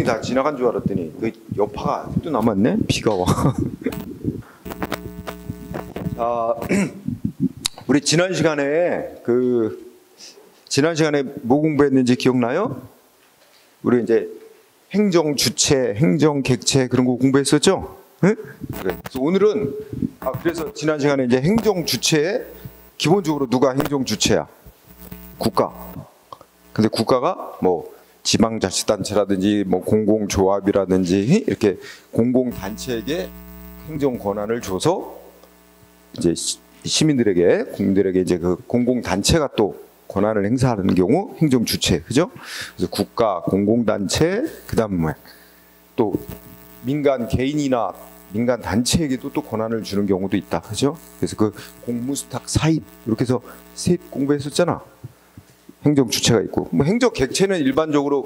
다 지나간 줄 알았더니 그 여파가 또 남았네. 비가 와. 자, 우리 지난 시간에 뭐 공부했는지 기억나요? 우리 이제 행정 주체, 행정 객체 그런 거 공부했었죠? 응? 그래. 그래서 오늘은 그래서 지난 시간에 이제 행정 주체에 기본적으로 누가 행정 주체야? 국가. 근데 국가가 뭐 지방자치단체라든지 뭐 공공조합이라든지 이렇게 공공단체에게 행정 권한을 줘서 이제 시민들에게 국민들에게 이제 그 공공단체가 또 권한을 행사하는 경우 행정 주체, 그죠? 그래서 국가, 공공단체, 그다음 뭐야? 또 민간 개인이나 민간 단체에게도 또 권한을 주는 경우도 있다, 그죠? 그래서 그 공무수탁 사입 이렇게 해서 셋 공부했었잖아. 행정 주체가 있고, 뭐 행정 객체는 일반적으로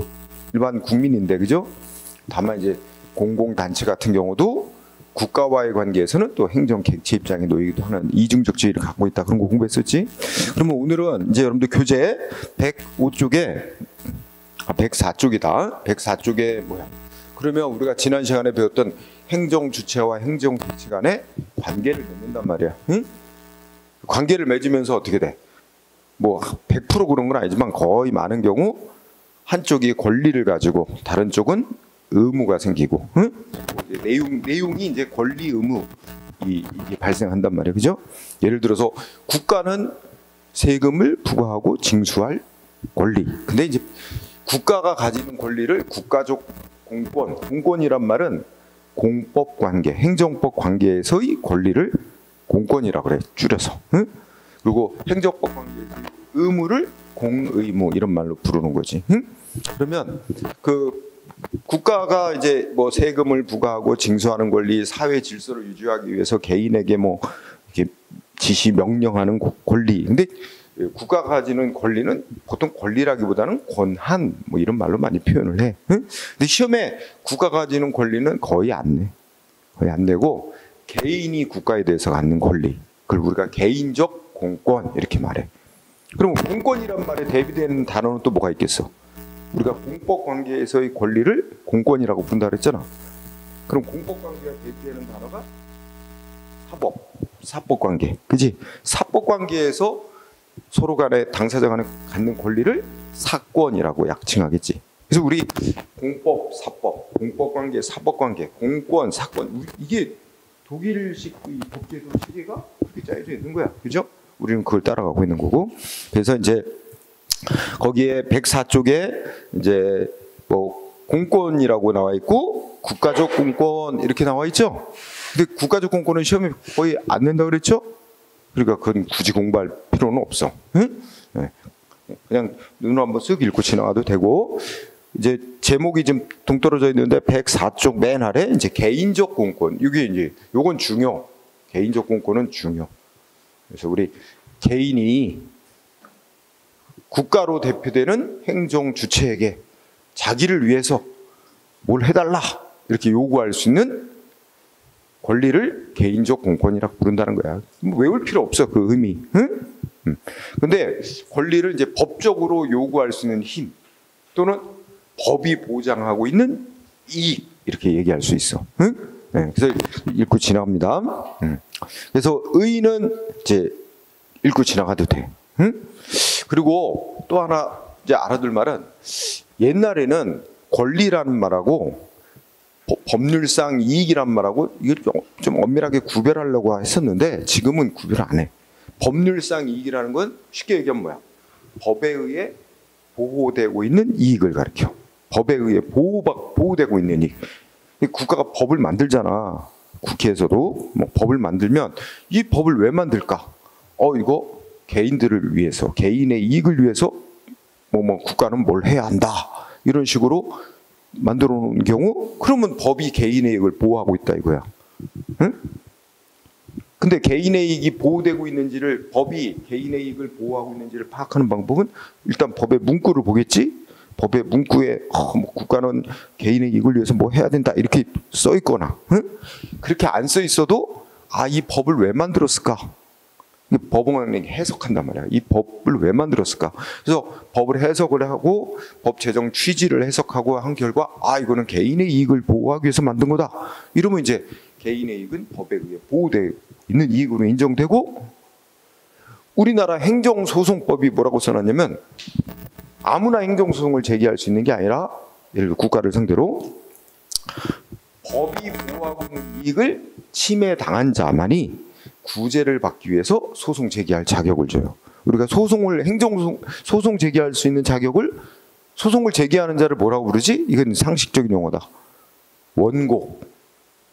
일반 국민인데, 그죠? 다만 이제 공공단체 같은 경우도 국가와의 관계에서는 또 행정 객체 입장에 놓이기도 하는 이중적 지위를 갖고 있다. 그런 거 공부했었지. 그러면 오늘은 이제 여러분들 교재 105쪽에 104쪽이다. 104쪽에 뭐야? 그러면 우리가 지난 시간에 배웠던 행정 주체와 행정 객체 간의 관계를 맺는단 말이야. 응? 관계를 맺으면서 어떻게 돼? 뭐 100% 그런 건 아니지만 거의 많은 경우 한쪽이 권리를 가지고 다른 쪽은 의무가 생기고, 응? 내용이 이제 권리 의무 이게 발생한단 말이에요, 그죠? 예를 들어서 국가는 세금을 부과하고 징수할 권리. 근데 이제 국가가 가지는 권리를 국가적 공권이란 말은 공법 관계, 행정법 관계에서의 권리를 공권이라고 그래, 줄여서. 응? 그리고 행정법 관계에서의 의무를 공의무 이런 말로 부르는 거지. 응? 그러면 그 국가가 이제 뭐 세금을 부과하고 징수하는 권리, 사회 질서를 유지하기 위해서 개인에게 뭐 이렇게 지시 명령하는 권리. 근데 국가가 가지는 권리는 보통 권리라기보다는 권한 뭐 이런 말로 많이 표현을 해. 응? 근데 시험에 국가가 가지는 권리는 거의 안 내. 거의 안 내고 개인이 국가에 대해서 갖는 권리. 그걸 우리가 개인적 공권 이렇게 말해. 그럼 공권이란 말에 대비되는 단어는 또 뭐가 있겠어? 우리가 공법 관계에서의 권리를 공권이라고 부른다 그랬잖아. 그럼 공법 관계가 대비되는 단어가 사법 관계, 그지? 사법 관계에서 서로 간에 당사자 간에 갖는 권리를 사권이라고 약칭하겠지. 그래서 우리 공법, 사법, 공법 관계, 사법 관계, 공권, 사권 이게 독일식 법제도 체계가 그렇게 짜여져 있는 거야, 그죠? 우리는 그걸 따라가고 있는 거고. 그래서 이제 거기에 104쪽에 이제 뭐 공권이라고 나와 있고 국가적 공권 이렇게 나와 있죠. 근데 국가적 공권은 시험에 거의 안 낸다 그랬죠. 그러니까 그건 굳이 공부할 필요는 없어. 응? 네. 그냥 눈으로 한번 쓱 읽고 지나가도 되고. 이제 제목이 좀 동떨어져 있는데 104쪽 맨 아래 이제 개인적 공권. 이게 이제 요건 중요. 개인적 공권은 중요. 그래서 우리 개인이 국가로 대표되는 행정 주체에게 자기를 위해서 뭘 해달라 이렇게 요구할 수 있는 권리를 개인적 공권이라고 부른다는 거야. 외울 필요 없어, 그 의미. 응? 근데 권리를 이제 법적으로 요구할 수 있는 힘 또는 법이 보장하고 있는 이익 이렇게 얘기할 수 있어. 응? 네, 그래서 읽고 지나갑니다. 그래서 의는 이제 읽고 지나가도 돼. 응? 그리고 또 하나 이제 알아둘 말은 옛날에는 권리라는 말하고 법률상 이익이란 말하고 이걸 좀 엄밀하게 구별하려고 했었는데 지금은 구별 안 해. 법률상 이익이라는 건 쉽게 얘기하면 뭐야? 법에 의해 보호되고 있는 이익을 가리켜. 법에 의해 보호되고 있는 이익. 국가가 법을 만들잖아. 국회에서도 뭐 법을 만들면 이 법을 왜 만들까? 이거 개인들을 위해서, 개인의 이익을 위해서 뭐 국가는 뭘 해야 한다. 이런 식으로 만들어 놓은 경우 그러면 법이 개인의 이익을 보호하고 있다 이거야. 응? 근데 개인의 이익이 보호되고 있는지를 법이 개인의 이익을 보호하고 있는지를 파악하는 방법은 일단 법의 문구를 보겠지. 법의 문구에 뭐 국가는 개인의 이익을 위해서 뭐 해야 된다 이렇게 써 있거나 응? 그렇게 안 써 있어도 이 법을 왜 만들었을까? 법원이 해석한단 말이야. 이 법을 왜 만들었을까? 그래서 법을 해석을 하고 법 제정 취지를 해석하고 한 결과 이거는 개인의 이익을 보호하기 위해서 만든 거다. 이러면 이제 개인의 이익은 법에 의해 보호되어 있는 이익으로 인정되고, 우리나라 행정소송법이 뭐라고 써놨냐면 아무나 행정소송을 제기할 수 있는 게 아니라, 예를 들어 국가를 상대로 법이 보호하고 있는 이익을 침해당한 자만이 구제를 받기 위해서 소송 제기할 자격을 줘요. 우리가 행정소송 제기할 수 있는 자격을, 소송을 제기하는 자를 뭐라고 부르지? 이건 상식적인 용어다. 원고.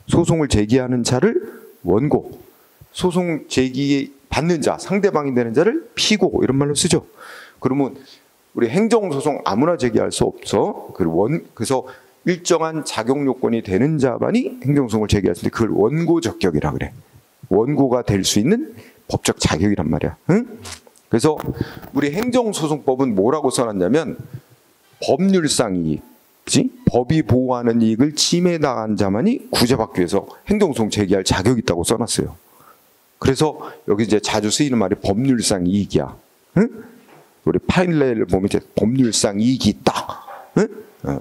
소송을 제기하는 자를 원고. 소송 제기 받는 자, 상대방이 되는 자를 피고, 이런 말로 쓰죠. 그러면 우리 행정소송 아무나 제기할 수 없어. 그래서 일정한 자격 요건이 되는 자만이 행정소송을 제기할 수 있는데, 그걸 원고 적격이라 그래. 원고가 될 수 있는 법적 자격이란 말이야. 응? 그래서 우리 행정소송법은 뭐라고 써놨냐면 법률상 이익, 그치? 법이 보호하는 이익을 침해당한 자만이 구제받기 위해서 행정소송 제기할 자격이 있다고 써놨어요. 그래서 여기 이제 자주 쓰이는 말이 법률상 이익이야. 응? 우리 판례를 보면 이제 법률상 이익이 있다. 응?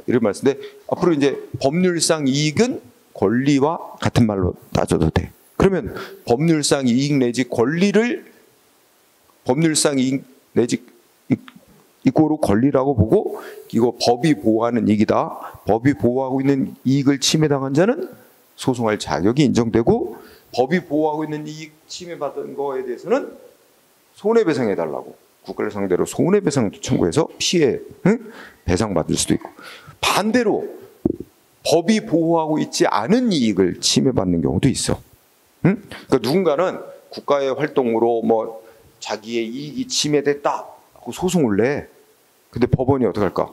이런 말씀인데, 앞으로 이제 법률상 이익은 권리와 같은 말로 따져도 돼. 그러면 법률상 이익 내지 권리를 법률상 이익 내지 이꼬로 권리라고 보고, 이거 법이 보호하는 이익이다. 법이 보호하고 있는 이익을 침해당한 자는 소송할 자격이 인정되고, 법이 보호하고 있는 이익 침해받은 거에 대해서는 손해배상해달라고 국가를 상대로 손해배상도 청구해서 피해 배상받을 수도 있고, 반대로 법이 보호하고 있지 않은 이익을 침해받는 경우도 있어. 그러니까 누군가는 국가의 활동으로 뭐 자기의 이익이 침해됐다 하고 소송을 내. 근데 법원이 어떡할까?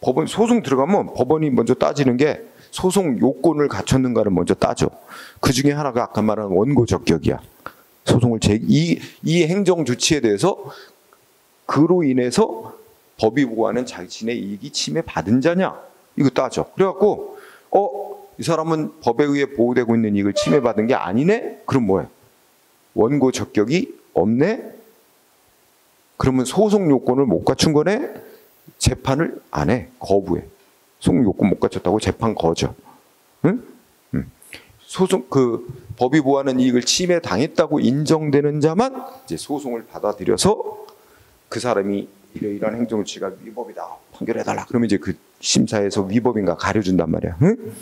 법원 소송 들어가면 법원이 먼저 따지는 게 소송 요건을 갖췄는가를 먼저 따져. 그 중에 하나가 아까 말한 원고 적격이야. 소송을 이 행정 조치에 대해서 그로 인해서 법이 보호하는 자신의 이익이 침해받은 자냐, 이거 따져. 그래갖고 이 사람은 법에 의해 보호되고 있는 이익을 침해받은 게 아니네? 그럼 뭐해? 원고 적격이 없네? 그러면 소송 요건을 못 갖춘 거네? 재판을 안 해. 거부해. 소송 요건 못 갖췄다고 재판 거저. 응? 소송, 법이 보호하는 이익을 침해당했다고 인정되는 자만 이제 소송을 받아들여서 그 사람이 이러이러한 행정조치가 위법이다, 판결해달라. 그러면 이제 그 심사에서 위법인가 가려준단 말이야. 응?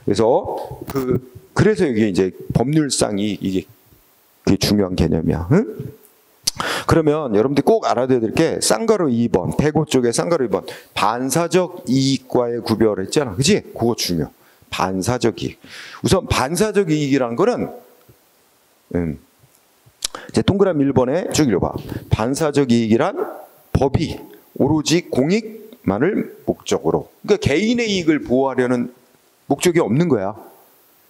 그래서 이게 이제 법률상이 이게 그게 중요한 개념이야. 응? 그러면 여러분들이 꼭 알아둬야 될 게 쌍가루 2번, 대고 쪽에 쌍가루 2번 반사적 이익과의 구별했잖아. 그치? 그거 중요. 반사적 이익. 우선 반사적 이익이라는 거는 이제 동그라미 1번에 쭉 읽어봐. 반사적 이익이란 법이 오로지 공익만을 목적으로, 그러니까 개인의 이익을 보호하려는 목적이 없는 거야.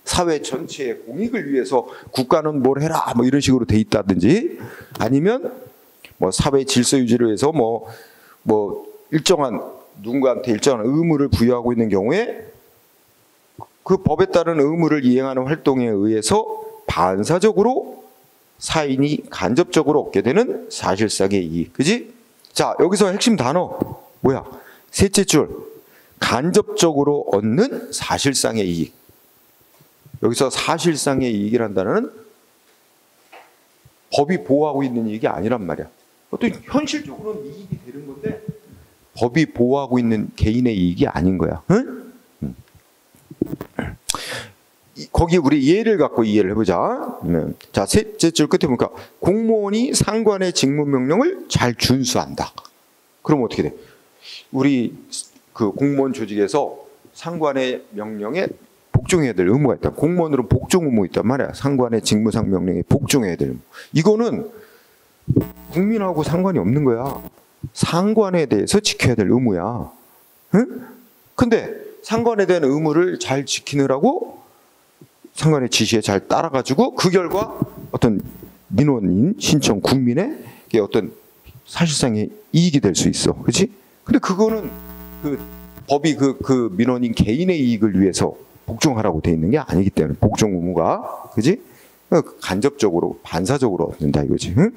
사회 전체의 공익을 위해서 국가는 뭘 해라 뭐 이런 식으로 돼 있다든지, 아니면 뭐 사회 질서 유지를 위해서 뭐 일정한 누군가한테 일정한 의무를 부여하고 있는 경우에 그 법에 따른 의무를 이행하는 활동에 의해서 반사적으로 사인이 간접적으로 얻게 되는 사실상의 이익. 그지? 자, 여기서 핵심 단어 뭐야? 셋째 줄. 간접적으로 얻는 사실상의 이익. 여기서 사실상의 이익이란 단어는 법이 보호하고 있는 이익이 아니란 말이야. 어떤 현실적으로는 이익이 되는 건데 법이 보호하고 있는 개인의 이익이 아닌 거야. 응? 거기 우리 예를 갖고 이해를 해보자. 자, 셋째 줄 끝에 보니까 공무원이 상관의 직무명령을 잘 준수한다. 그럼 어떻게 돼? 우리 그 공무원 조직에서 상관의 명령에 복종해야 될 의무가 있다. 공무원으로는 복종 의무 있단 말이야. 상관의 직무상 명령에 복종해야 될 의무. 이거는 국민하고 상관이 없는 거야. 상관에 대해서 지켜야 될 의무야. 응? 근데 상관에 대한 의무를 잘 지키느라고 상관의 지시에 잘 따라가지고 그 결과 어떤 민원인 신청 국민의 어떤 사실상의 이익이 될 수 있어. 그렇지? 근데 그거는 그 법이 그 민원인 개인의 이익을 위해서 복종하라고 돼 있는 게 아니기 때문에 복종 의무가, 그지? 간접적으로, 반사적으로 얻는다 이거지. 응?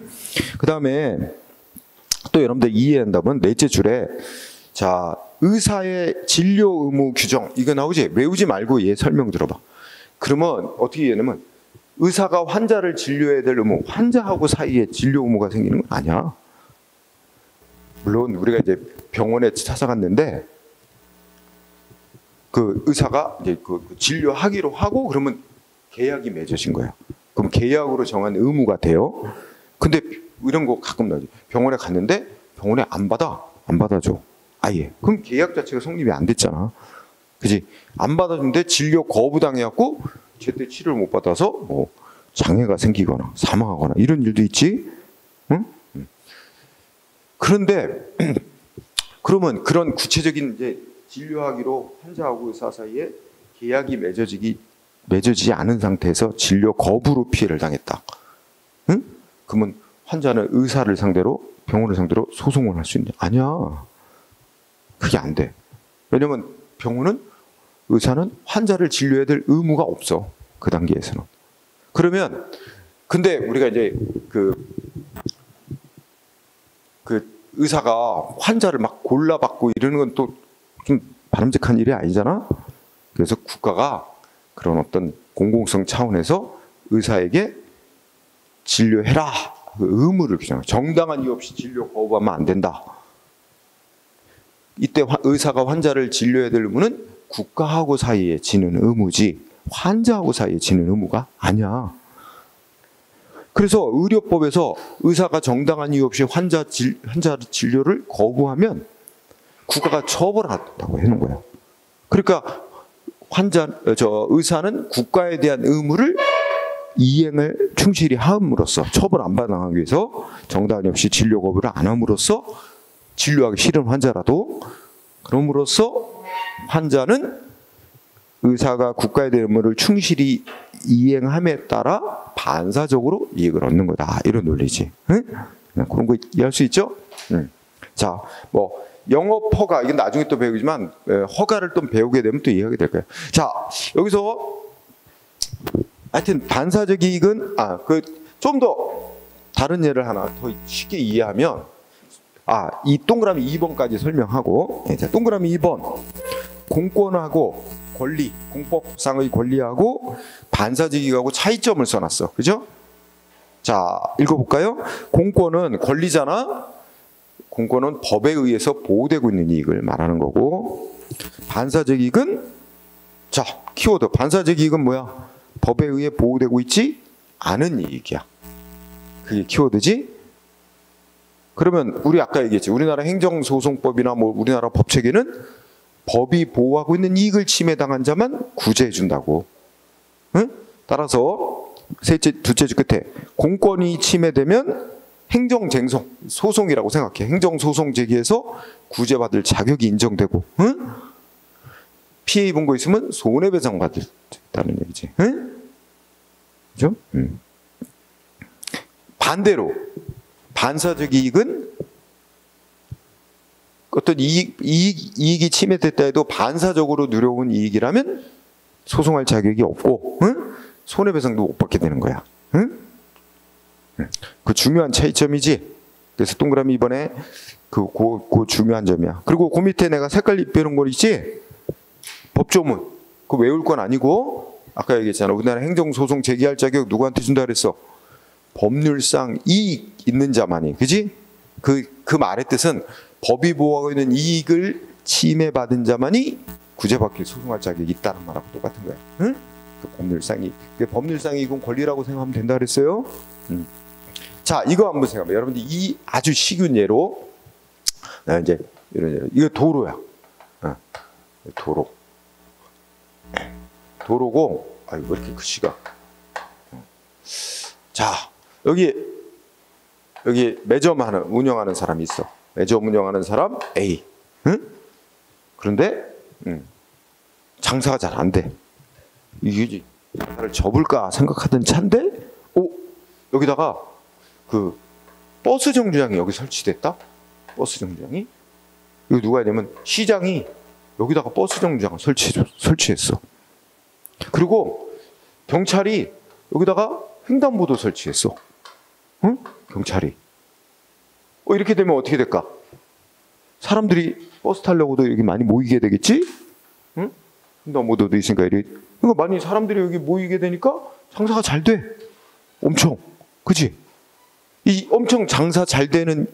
그 다음에 또 여러분들 이해한다면 넷째 줄에 자, 의사의 진료 의무 규정 이거 나오지? 외우지 말고 얘 설명 들어봐. 그러면 어떻게 이해하냐면 의사가 환자를 진료해야 될 의무, 환자하고 사이에 진료 의무가 생기는 건 아니야. 물론 우리가 이제 병원에 찾아갔는데 그 의사가 이제 그 진료하기로 하고 그러면 계약이 맺어진 거야. 그럼 계약으로 정한 의무가 돼요. 근데 이런 거 가끔 나지. 병원에 갔는데 병원에 안 받아줘. 아예. 그럼 계약 자체가 성립이 안 됐잖아. 그지? 안 받아주는데 진료 거부당해갖고 제때 치료를 못 받아서 뭐 장애가 생기거나 사망하거나 이런 일도 있지. 응? 그런데 그러면 그런 구체적인 이제 진료하기로 환자하고 의사 사이에 계약이 맺어지지 않은 상태에서 진료 거부로 피해를 당했다. 응? 그러면 환자는 의사를 상대로 병원을 상대로 소송을 할 수 있냐? 아니야. 그게 안 돼. 왜냐면 병원은 의사는 환자를 진료해야 될 의무가 없어. 그 단계에서는. 그러면 근데 우리가 이제 그 의사가 환자를 막 골라받고 이러는 건 또 좀 바람직한 일이 아니잖아. 그래서 국가가 그런 어떤 공공성 차원에서 의사에게 진료해라 그 의무를 규정해. 정당한 이유 없이 진료 거부하면 안 된다. 이때 의사가 환자를 진료해야 될 의무는 국가하고 사이에 지는 의무지 환자하고 사이에 지는 의무가 아니야. 그래서 의료법에서 의사가 정당한 이유 없이 환자 진료를 거부하면 국가가 처벌한다고 해놓은 거야. 그러니까 의사는 국가에 대한 의무를 이행을 충실히 함으로써 처벌 안 받아가기 위해서 정당한 이유 없이 진료 거부를 안 함으로써 진료하기 싫은 환자라도 그럼으로써 환자는 의사가 국가에 대한 의무를 충실히 이행함에 따라 반사적으로 이익을 얻는 거다. 이런 논리지. 응? 그런 거 이해할 수 있죠? 응. 자, 뭐 영업 허가 이건 나중에 또 배우지만 허가를 또 배우게 되면 또 이해하게 될 거예요. 자, 여기서 하여튼 반사적 이익은 좀 더 다른 예를 하나 더 쉽게 이해하면 이 동그라미 2번까지 설명하고 자, 동그라미 2번 공권하고 권리, 공법상의 권리하고 반사적 이익하고 차이점을 써놨어. 그죠? 자, 읽어볼까요? 공권은 권리잖아. 공권은 법에 의해서 보호되고 있는 이익을 말하는 거고 반사적 이익은 자, 키워드 반사적 이익은 뭐야? 법에 의해 보호되고 있지 않은 이익이야. 그게 키워드지? 그러면 우리 아까 얘기했지. 우리나라 행정소송법이나 뭐 우리나라 법체계는 법이 보호하고 있는 이익을 침해당한 자만 구제해 준다고. 응? 따라서 둘째 줄 끝에 공권이 침해되면 행정쟁송, 소송이라고 생각해. 행정소송 제기해서 구제받을 자격이 인정되고 응? 피해 입은 거 있으면 손해배상 받을 수 있다는 얘기지. 응? 그죠? 반대로 반사적 이익은 어떤 이익이 침해됐다 해도 반사적으로 누려온 이익이라면 소송할 자격이 없고 응? 손해배상도 못 받게 되는 거야. 응? 그 중요한 차이점이지. 그래서 동그라미 이번에 그 중요한 점이야. 그리고 그 밑에 내가 색깔 입혀놓은 거 있지? 법조문. 그거 외울 건 아니고 아까 얘기했잖아. 우리나라 행정소송 제기할 자격 누구한테 준다 그랬어? 법률상 이익 있는 자만이. 그지? 그 말의 뜻은 법이 보호하고 있는 이익을 침해받은 자만이 구제받기 소송할 자격이 있다는 말하고 똑같은 거야. 응? 그 법률상 이익은 권리라고 생각하면 된다 그랬어요. 자, 이거 한번 생각해봐. 여러분들 이 아주 쉬운 예로 이제 이런 예로 이거 도로야. 도로고 왜 이렇게 글씨가 자, 여기 매점 운영하는 사람이 있어. 매점 운영하는 사람 A. 응? 그런데 장사가 잘 안 돼. 이게 나를 접을까 생각하던 차인데 여기다가 그 버스 정류장이 여기 설치됐다. 버스 정류장이 이거 누가 했냐면 시장이 여기다가 버스 정류장을 설치했어. 그리고 경찰이 여기다가 횡단보도 설치했어. 응? 경찰이. 이렇게 되면 어떻게 될까? 사람들이 버스 타려고도 여기 많이 모이게 되겠지? 응? 횡단보도도 있으니까 그러니까 많이 사람들이 여기 모이게 되니까 장사가 잘 돼. 엄청. 그치? 이 엄청 장사 잘 되는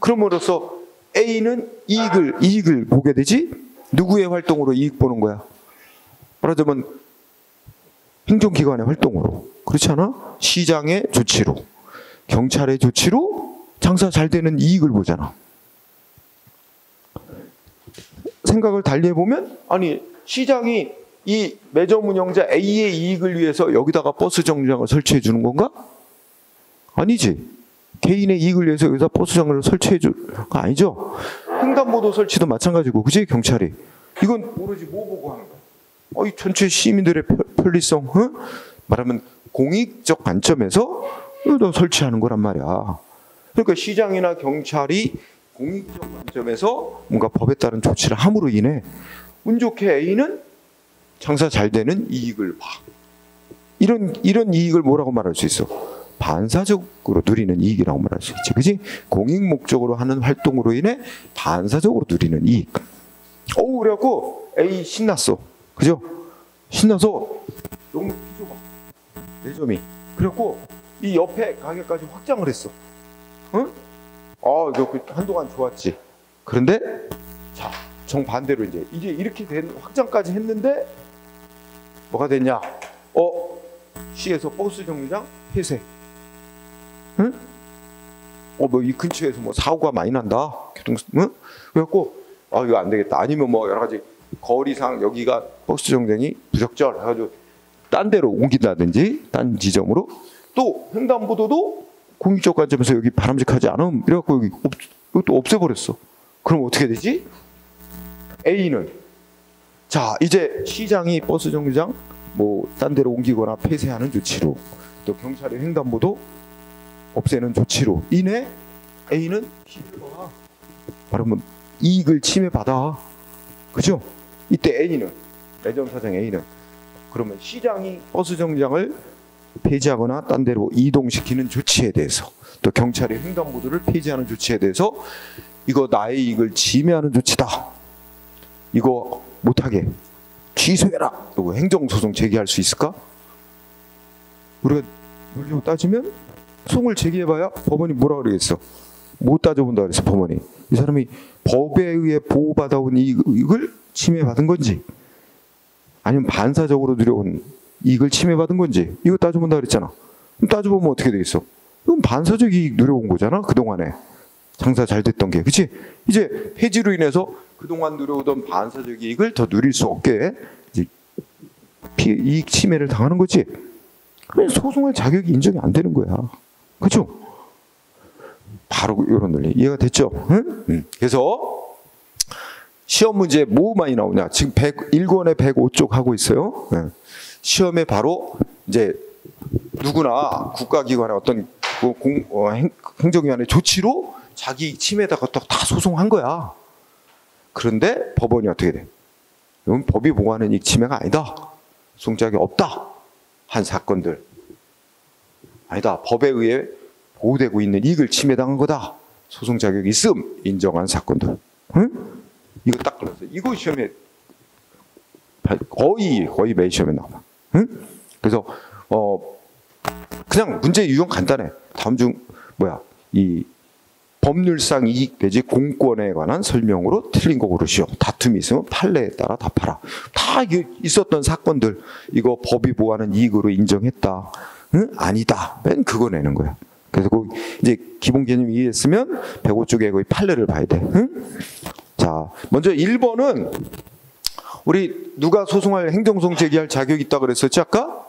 그럼으로써 A는 이익을 보게 되지? 누구의 활동으로 이익 보는 거야? 말하자면 행정기관의 활동으로. 그렇지 않아? 시장의 조치로, 경찰의 조치로 장사 잘 되는 이익을 보잖아. 생각을 달리 해보면, 아니, 시장이 이 매점 운영자 A의 이익을 위해서 여기다가 버스 정류장을 설치해 주는 건가? 아니지. 개인의 이익을 위해서 여기다 버스 정류장을 설치해 줄 거 아니죠? 횡단보도 설치도 마찬가지고, 그지? 경찰이. 이건 오로지 뭐 보고 하는 거야? 이 전체 시민들의 편리성, 응? 말하면 공익적 관점에서 설치하는 거란 말이야. 그러니까 시장이나 경찰이 공익적 관점에서 뭔가 법에 따른 조치를 함으로 인해 운 좋게 A는 장사 잘 되는 이익을 봐. 이런 이익을 뭐라고 말할 수 있어? 반사적으로 누리는 이익이라고 말할 수 있지. 그지? 공익 목적으로 하는 활동으로 인해 반사적으로 누리는 이익. 그래갖고 A 신났어. 그죠? 신나서 너무 좁아. 매점이. 그래갖고 이 옆에 가게까지 확장을 했어. 응? 한동안 좋았지. 그런데 자, 정반대로 이제 이렇게 된 확장까지 했는데 뭐가 됐냐? 시에서 버스 정류장 폐쇄. 응? 이 근처에서 사고가 많이 난다. 응? 그래갖고 이거 안 되겠다. 아니면 여러 가지 거리상 여기가 버스 정류장이 부적절 해가지고 딴 데로 옮긴다든지 딴 지점으로. 또 횡단보도도 공익적 관점에서 여기 바람직하지 않음 이래갖고 이것도 없애버렸어. 그럼 어떻게 되지? A는 자 이제 시장이 버스 정류장 딴 데로 옮기거나 폐쇄하는 조치로, 또 경찰의 횡단보도 없애는 조치로 인해 A는 말하면 이익을 침해받아. 그죠? 이때 A는, 매점 사장 A는 그러면 시장이 버스 정류장을 폐지하거나 딴 데로 이동시키는 조치에 대해서, 또 경찰이 횡단보도를 폐지하는 조치에 대해서 이거 나의 이익을 침해하는 조치다. 이거 못하게 취소해라. 이거 행정소송 제기할 수 있을까? 우리가 논리로 따지면 소송을 제기해봐야 법원이 뭐라 그러겠어? 못 따져본다 그랬어. 법원이. 이 사람이 법에 의해 보호받아온 이익을 침해받은 건지, 아니면 반사적으로 누려온 이익을 침해받은 건지, 이거 따져본다 그랬잖아. 그럼 따져보면 어떻게 되겠어? 이건 반사적 이익 누려온 거잖아. 그동안에 장사 잘 됐던 게. 그치? 이제 폐지로 인해서 그동안 누려오던 반사적 이익을 더 누릴 수 없게 이제 이익 침해를 당하는 거지. 그래서 소송할 자격이 인정이 안 되는 거야. 그죠? 바로 이런 논리. 이해가 됐죠? 응? 그래서 시험 문제 뭐 많이 나오냐? 지금 1권에 105쪽 하고 있어요. 시험에 바로 이제 누구나 국가기관의 어떤 행정기관의 조치로 자기 침해에다가 다 소송한 거야. 그런데 법원이 어떻게 돼? 이건 법이 보호하는 이익 침해가 아니다. 소송자격이 없다. 한 사건들. 아니다. 법에 의해 보호되고 있는 이익을 침해당한 거다. 소송자격이 있음. 인정한 사건들. 응? 이거 딱 걸렸어. 이거 시험에 거의 매일 시험에 나와. 응? 그래서 그냥 문제 유형 간단해. 다음 중 이 법률상 이익 내지 공권에 관한 설명으로 틀린 거 고르시오. 다툼이 있으면 판례에 따라 답하라. 다 있었던 사건들, 이거 법이 보호하는 이익으로 인정했다. 응? 아니다. 맨 그거 내는 거야. 그래서 이제 기본 개념 이해했으면 105쪽에 거의 판례를 봐야 돼. 응? 자, 먼저 1번은 우리 누가 소송할 행정소송 제기할 자격이 있다 그랬었지 아까?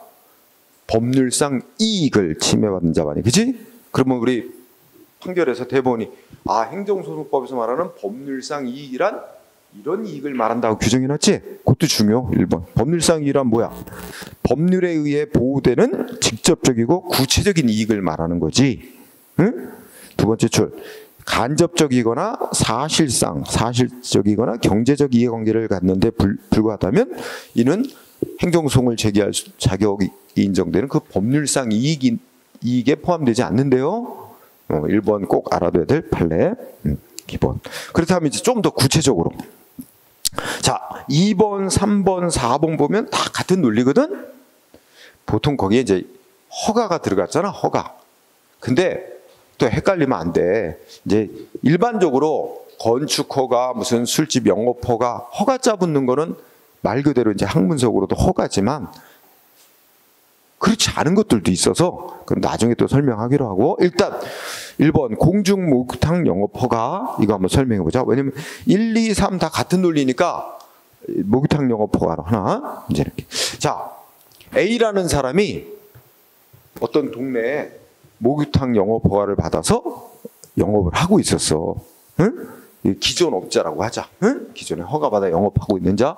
법률상 이익을 침해받은 자만이. 그치? 그러면 우리 판결에서 대법원이 행정소송법에서 말하는 법률상 이익이란 이런 이익을 말한다고 규정해놨지? 그것도 중요. 1번. 법률상 이익이란 뭐야? 법률에 의해 보호되는 직접적이고 구체적인 이익을 말하는 거지. 응? 두 번째 줄. 간접적이거나 사실적이거나 경제적 이해관계를 갖는데 불과하다면 이는 행정소송을 제기할 자격이 인정되는 그 법률상 이익에 포함되지 않는데요. 1번 꼭 알아둬야 될 판례 기본. 그렇다면 이제 좀 더 구체적으로. 자, 2번, 3번, 4번 보면 다 같은 논리거든? 보통 거기에 이제 허가가 들어갔잖아, 허가. 근데 또 헷갈리면 안 돼. 이제 일반적으로 건축 허가, 무슨 술집 영업 허가, 허가자 붙는 거는 말 그대로 이제 학문적으로도 허가지만 그렇지 않은 것들도 있어서 그럼 나중에 또 설명하기로 하고, 일단 1번 공중 목욕탕 영업 허가 이거 한번 설명해 보자. 왜냐면 1, 2, 3 다 같은 논리니까 목욕탕 영업 허가로 하나 이제 이렇게. 자, A라는 사람이 어떤 동네에 목욕탕 영업 허가를 받아서 영업을 하고 있었어. 응? 기존 업자라고 하자. 응? 기존에 허가받아 영업하고 있는 자.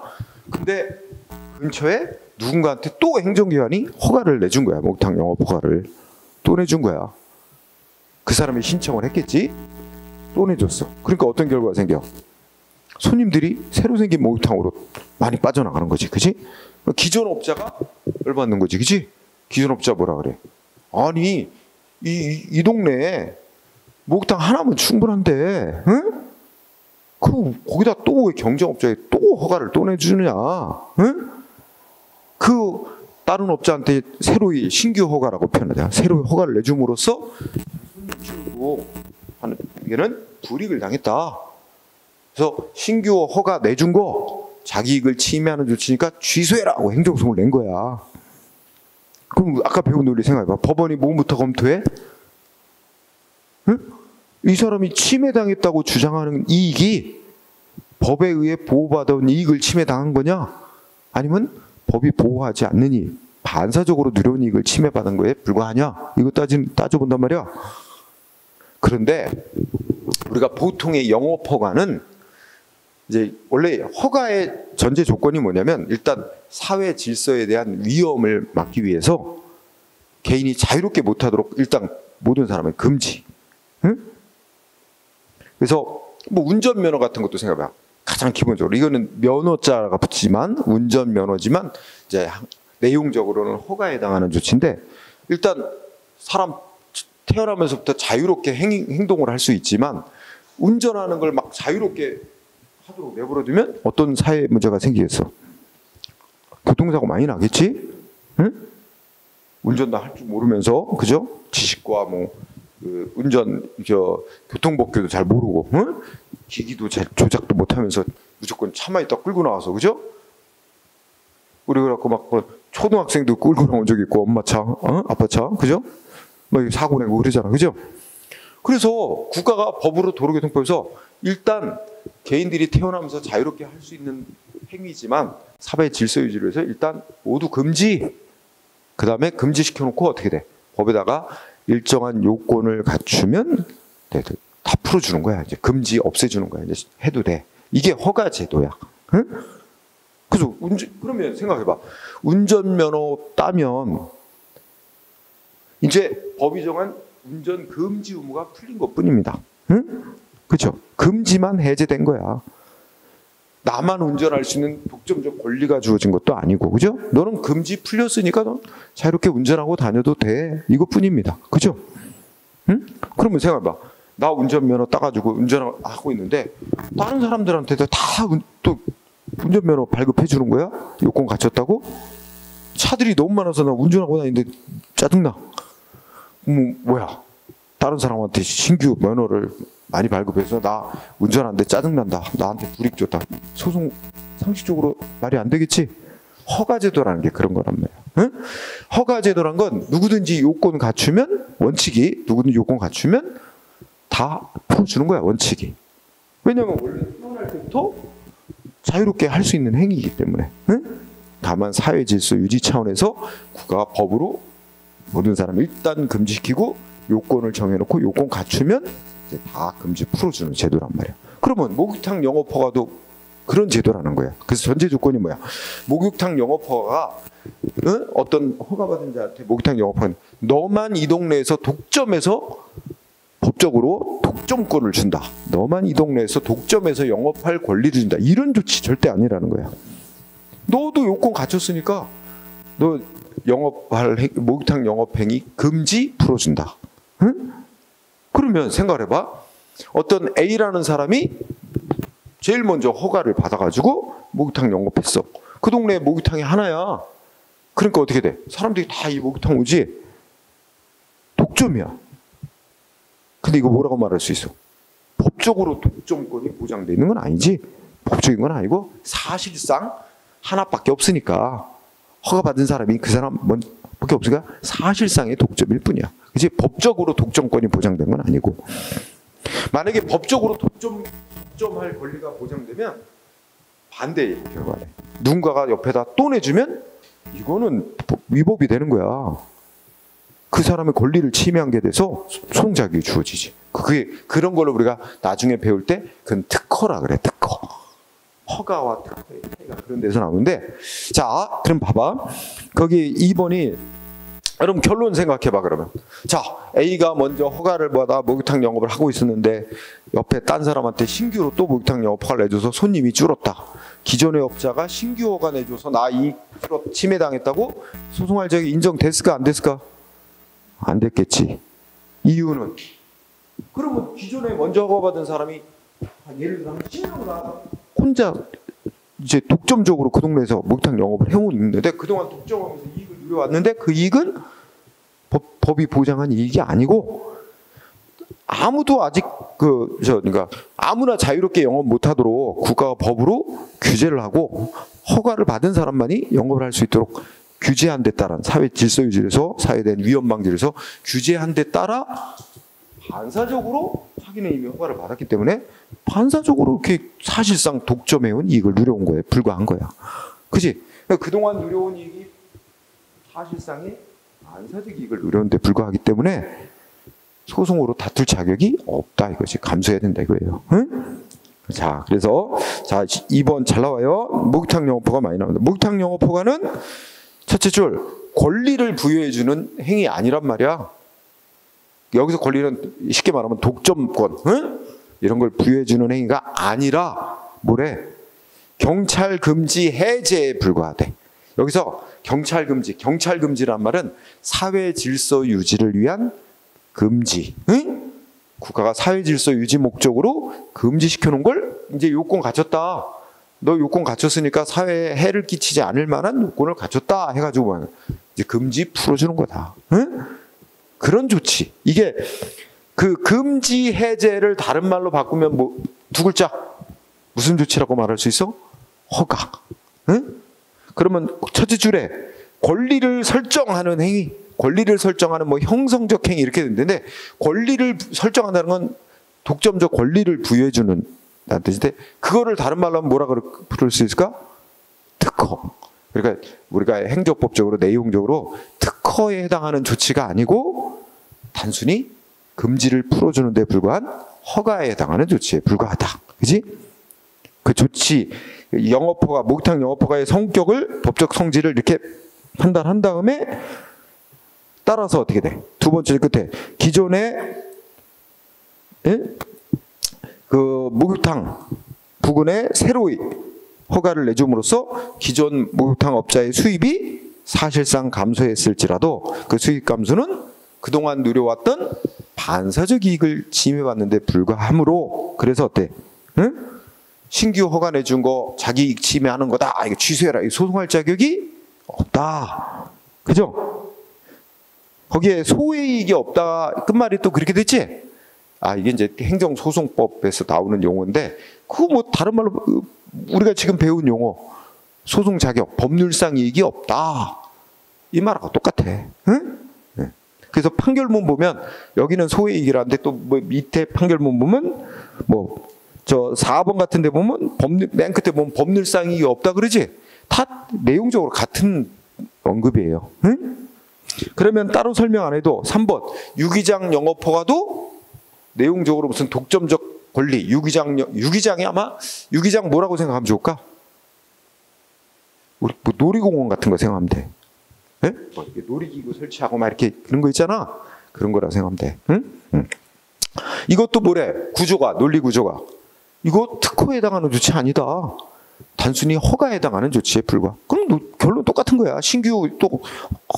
근데 근처에 누군가한테 또 행정기관이 허가를 내준 거야. 목욕탕 영업 허가를 또 내준 거야. 그 사람이 신청을 했겠지. 또 내줬어. 그러니까 어떤 결과가 생겨? 손님들이 새로 생긴 목욕탕으로 많이 빠져나가는 거지. 그치? 기존 업자가 열받는 거지. 그치? 기존 업자 뭐라 그래? 아니 이 동네에 목욕탕 하나면 충분한데, 응? 거기다 또 왜 경쟁업자에 또 허가를 또 내주느냐? 응? 그 다른 업자한테 새로이 신규 허가라고 표현하자. 새로이 허가를 내줌으로써 줄고 하는 얘는 불이익을 당했다. 그래서 신규 허가 내준 거 자기 이익을 침해하는 조치니까 취소해라고 행정소송을 낸 거야. 그럼 아까 배운 논리 생각해봐. 법원이 뭐부터 검토해? 응? 이 사람이 침해당했다고 주장하는 이익이 법에 의해 보호받아온 이익을 침해당한 거냐? 아니면 법이 보호하지 않느니 반사적으로 누려온 이익을 침해받은 거에 불과하냐? 이거 따져본단 말이야. 그런데 우리가 보통의 영업 허가는 이제 원래 허가의 전제 조건이 뭐냐면 일단 사회 질서에 대한 위험을 막기 위해서 개인이 자유롭게 못하도록 일단 모든 사람은 금지. 응? 그래서 뭐 운전면허 같은 것도 생각해봐. 가장 기본적으로 이거는 면허자가 붙지만 운전면허지만 이제 내용적으로는 허가에 해당하는 조치인데, 일단 사람 태어나면서부터 자유롭게 행동을 할 수 있지만 운전하는 걸 막 자유롭게 하도록 내버려두면 어떤 사회 문제가 생기겠어? 교통사고 많이 나겠지? 응? 운전도 할 줄 모르면서, 그죠? 지식과 뭐 운전 교통법규도 잘 모르고, 응? 기기도 잘 조작도 못하면서 무조건 차만 있다 끌고 나와서, 그죠? 우리 그래갖고 막 초등학생도 끌고 나온 적 있고 엄마 차, 아빠 차, 그죠? 막 사고 내고 그러잖아, 그죠? 그래서 국가가 법으로 도로교통법에서 일단 개인들이 태어나면서 자유롭게 할 수 있는 행위지만 사회 질서 유지를 위해서 일단 모두 금지. 그 다음에 금지시켜놓고 어떻게 돼? 법에다가 일정한 요건을 갖추면 다 풀어주는 거야. 이제 금지 없애주는 거야. 이제 해도 돼. 이게 허가 제도야. 응? 그래서 그러면 생각해봐. 운전면허 따면 이제 법이 정한 운전 금지 의무가 풀린 것뿐입니다. 응? 그렇죠? 금지만 해제된 거야. 나만 운전할 수 있는 독점적 권리가 주어진 것도 아니고, 그죠? 너는 금지 풀렸으니까 너 자유롭게 운전하고 다녀도 돼. 이것뿐입니다. 그죠? 응? 그러면 생각해봐. 나 운전면허 따가지고 운전하고 있는데 다른 사람들한테도 다 또 운전면허 발급해 주는 거야? 요건 갖췄다고? 차들이 너무 많아서 나 운전하고 다니는데 짜증나. 뭐야? 다른 사람한테 신규 면허를 많이 발급해서 나 운전하는데 짜증난다. 나한테 불이익 줬다. 소송 상식적으로 말이 안 되겠지? 허가제도라는 게 그런 거란 말이야. 응? 허가제도란 건 누구든지 요건 갖추면, 원칙이 누구든지 요건 갖추면 다 풀어주는 거야, 원칙이. 왜냐면 원래 태어날 때부터 자유롭게 할 수 있는 행위이기 때문에. 응? 다만 사회 질서 유지 차원에서 국가가 법으로 모든 사람을 일단 금지시키고 요건을 정해놓고 요건 갖추면 이제 다 금지 풀어주는 제도란 말이야. 그러면 목욕탕 영업 허가도 그런 제도라는 거야. 그래서 전제 조건이 뭐야? 목욕탕 영업 허가가 어떤 허가받은 자한테 목욕탕 영업 허가는 너만 이 동네에서 독점해서 법적으로 독점권을 준다. 너만 이 동네에서 독점해서 영업할 권리를 준다. 이런 조치 절대 아니라는 거야. 너도 요건 갖췄으니까 너 목욕탕 영업행위 금지 풀어준다. 응? 그러면 생각해봐. 어떤 A라는 사람이 제일 먼저 허가를 받아가지고 목욕탕 영업했어. 그 동네에 목욕탕이 하나야. 그러니까 어떻게 돼? 사람들이 다 이 목욕탕 오지? 독점이야. 근데 이거 뭐라고 말할 수 있어? 법적으로 독점권이 보장되어 있는 건 아니지. 법적인 건 아니고 사실상 하나밖에 없으니까 허가받은 사람이 그 사람밖에 없으니까 사실상의 독점일 뿐이야. 그치? 법적으로 독점권이 보장된 건 아니고. 만약에 법적으로 독점할 권리가 보장되면 반대의 결과네. 누군가가 옆에다 또 내주면 이거는 위법이 되는 거야. 그 사람의 권리를 침해한 게 돼서 소송자격이 주어지지. 그런 걸로 우리가 나중에 배울 때 그건 특허라 그래. 특허. 허가와 특허의 차이가 그런 데서 나오는데, 자 그럼 봐봐. 거기 2번이 여러분 결론 생각해봐. 그러면 자 A가 먼저 허가를 받아 목욕탕 영업을 하고 있었는데 옆에 딴 사람한테 신규로 또 목욕탕 영업 허가를 내줘서 손님이 줄었다. 기존의 업자가 신규 허가 내줘서 나 이익 침해당했다고 소송할 적이 인정됐을까 안 됐을까? 안 됐겠지. 이유는 그러면 기존에 먼저 허가받은 사람이 예를 들어 한 10년 나 혼자 이제 독점적으로 그 동네에서 목욕탕 영업을 해오고 있는데 그동안 독점하면서 이익을 누려왔는데 그 이익은 법이 보장한 이익이 아니고 아무도 아직 그러니까 아무나 자유롭게 영업 못하도록 국가가 법으로 규제를 하고 허가를 받은 사람만이 영업을 할 수 있도록 규제한 데 따른 사회 질서 유지에서 사회된 위험 방지에서 규제한 데 따라 반사적으로 자기는 이미 허가를 받았기 때문에 반사적으로 이렇게 사실상 독점해온 이익을 누려온 거에 불과한 거야. 그지? 그러니까 그동안 누려온 이익이 사실상의 반사적 이익을 누려온 데 불과하기 때문에 소송으로 다툴 자격이 없다 이거지. 감수해야 된다 이거예요. 응? 자, 그래서 자 2번 잘 나와요. 목욕탕 영업허가 많이 나옵니다. 목욕탕 영업허가는 첫째 줄 권리를 부여해주는 행위 아니란 말이야. 여기서 권리는 쉽게 말하면 독점권, 응? 이런 걸 부여해주는 행위가 아니라 뭐래? 경찰 금지 해제에 불과하대. 여기서 경찰 금지란 말은 사회 질서 유지를 위한 금지. 응? 국가가 사회 질서 유지 목적으로 금지시켜 놓은 걸 이제 요건 갖췄다. 너 요건 갖췄으니까 사회에 해를 끼치지 않을 만한 요건을 갖췄다 해가지고 이제 금지 풀어주는 거다. 응? 그런 조치. 이게 그 금지 해제를 다른 말로 바꾸면 뭐 두 글자 무슨 조치라고 말할 수 있어? 허가. 응? 그러면 첫째 줄에 권리를 설정하는 행위, 권리를 설정하는 뭐 형성적 행위 이렇게 되는데 권리를 설정한다는 건 독점적 권리를 부여해주는 뜻인데 그거를 다른 말로 하면 뭐라 부를 수 있을까? 특허. 그러니까 우리가 행정법적으로 내용적으로 특허에 해당하는 조치가 아니고 단순히 금지를 풀어주는 데 불과한 허가에 해당하는 조치에 불과하다. 그지? 그 조치, 영업허가, 목욕탕 영업허가의 성격을, 법적 성질을 이렇게 판단한 다음에 따라서 어떻게 돼? 두 번째 끝에 기존에 그 목욕탕 부근에 새로이 허가를 내줌으로써 기존 목욕탕 업자의 수입이 사실상 감소했을지라도 그 수입 감소는 그동안 누려왔던 반사적 이익을 침해받는 데 불과하므로 그래서 어때? 응? 신규 허가 내준 거 자기 이익 침해하는 거다. 이거 취소해라. 이거 소송할 자격이 없다. 그죠? 거기에 소의 이익이 없다. 끝말이 또 그렇게 됐지? 아, 이게 이제 행정소송법에서 나오는 용어인데 그거 뭐 다른 말로 우리가 지금 배운 용어 소송 자격, 법률상 이익이 없다. 이 말하고 똑같아. 응? 네. 그래서 판결문 보면 여기는 소의 이익이라는데 또 뭐 밑에 판결문 보면 뭐 저 4번 같은 데 보면 맨 끝에 보면 법률상 이익이 없다 그러지? 다 내용적으로 같은 언급이에요. 응? 그러면 따로 설명 안 해도 3번 유기장 영업허가도 내용적으로 무슨 독점적 권리, 유기장이 아마 유기장 뭐라고 생각하면 좋을까? 우리 뭐 놀이공원 같은 거 생각하면 돼. 네? 뭐 놀이기구 설치하고 막 이렇게 그런 거 있잖아. 그런 거라고 생각하면 돼. 응? 응. 이것도 뭐래? 구조가 논리 구조가 이거 특허에 해당하는 조치 아니다. 단순히 허가에 해당하는 조치에 불과. 그럼 결론 똑같은 거야. 신규 또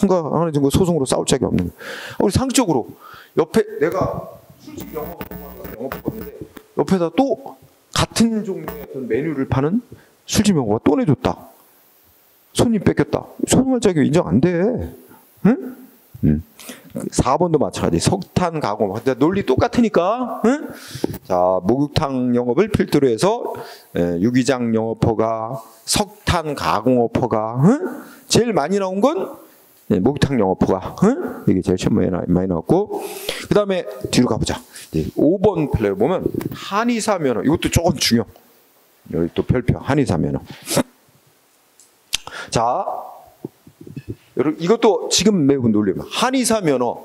허가하는 거 소송으로 싸울 적이 없는 거야. 우리 상식적으로 옆에 내가 술집 영업했는데 옆에다 또 같은 종류의 어떤 메뉴를 파는 술집 영업가 또 내줬다. 손님 뺏겼다. 소송할 자격 인정 안 돼. 응? 4번도 마찬가지. 석탄 가공. 논리 똑같으니까. 응? 자, 목욕탕 영업을 필두로 해서 유기장 영업허가, 석탄 가공업 허가. 응? 제일 많이 나온 건 목욕탕 영업허가. 응? 이게 제일 처음 많이 나왔고, 그 다음에 뒤로 가보자. 5번 플레이어 보면 한의사 면허. 이것도 조금 중요. 여기 또 별표 한의사 면허. 자, 여러분 이것도 지금 매우 놀리면 한의사 면허.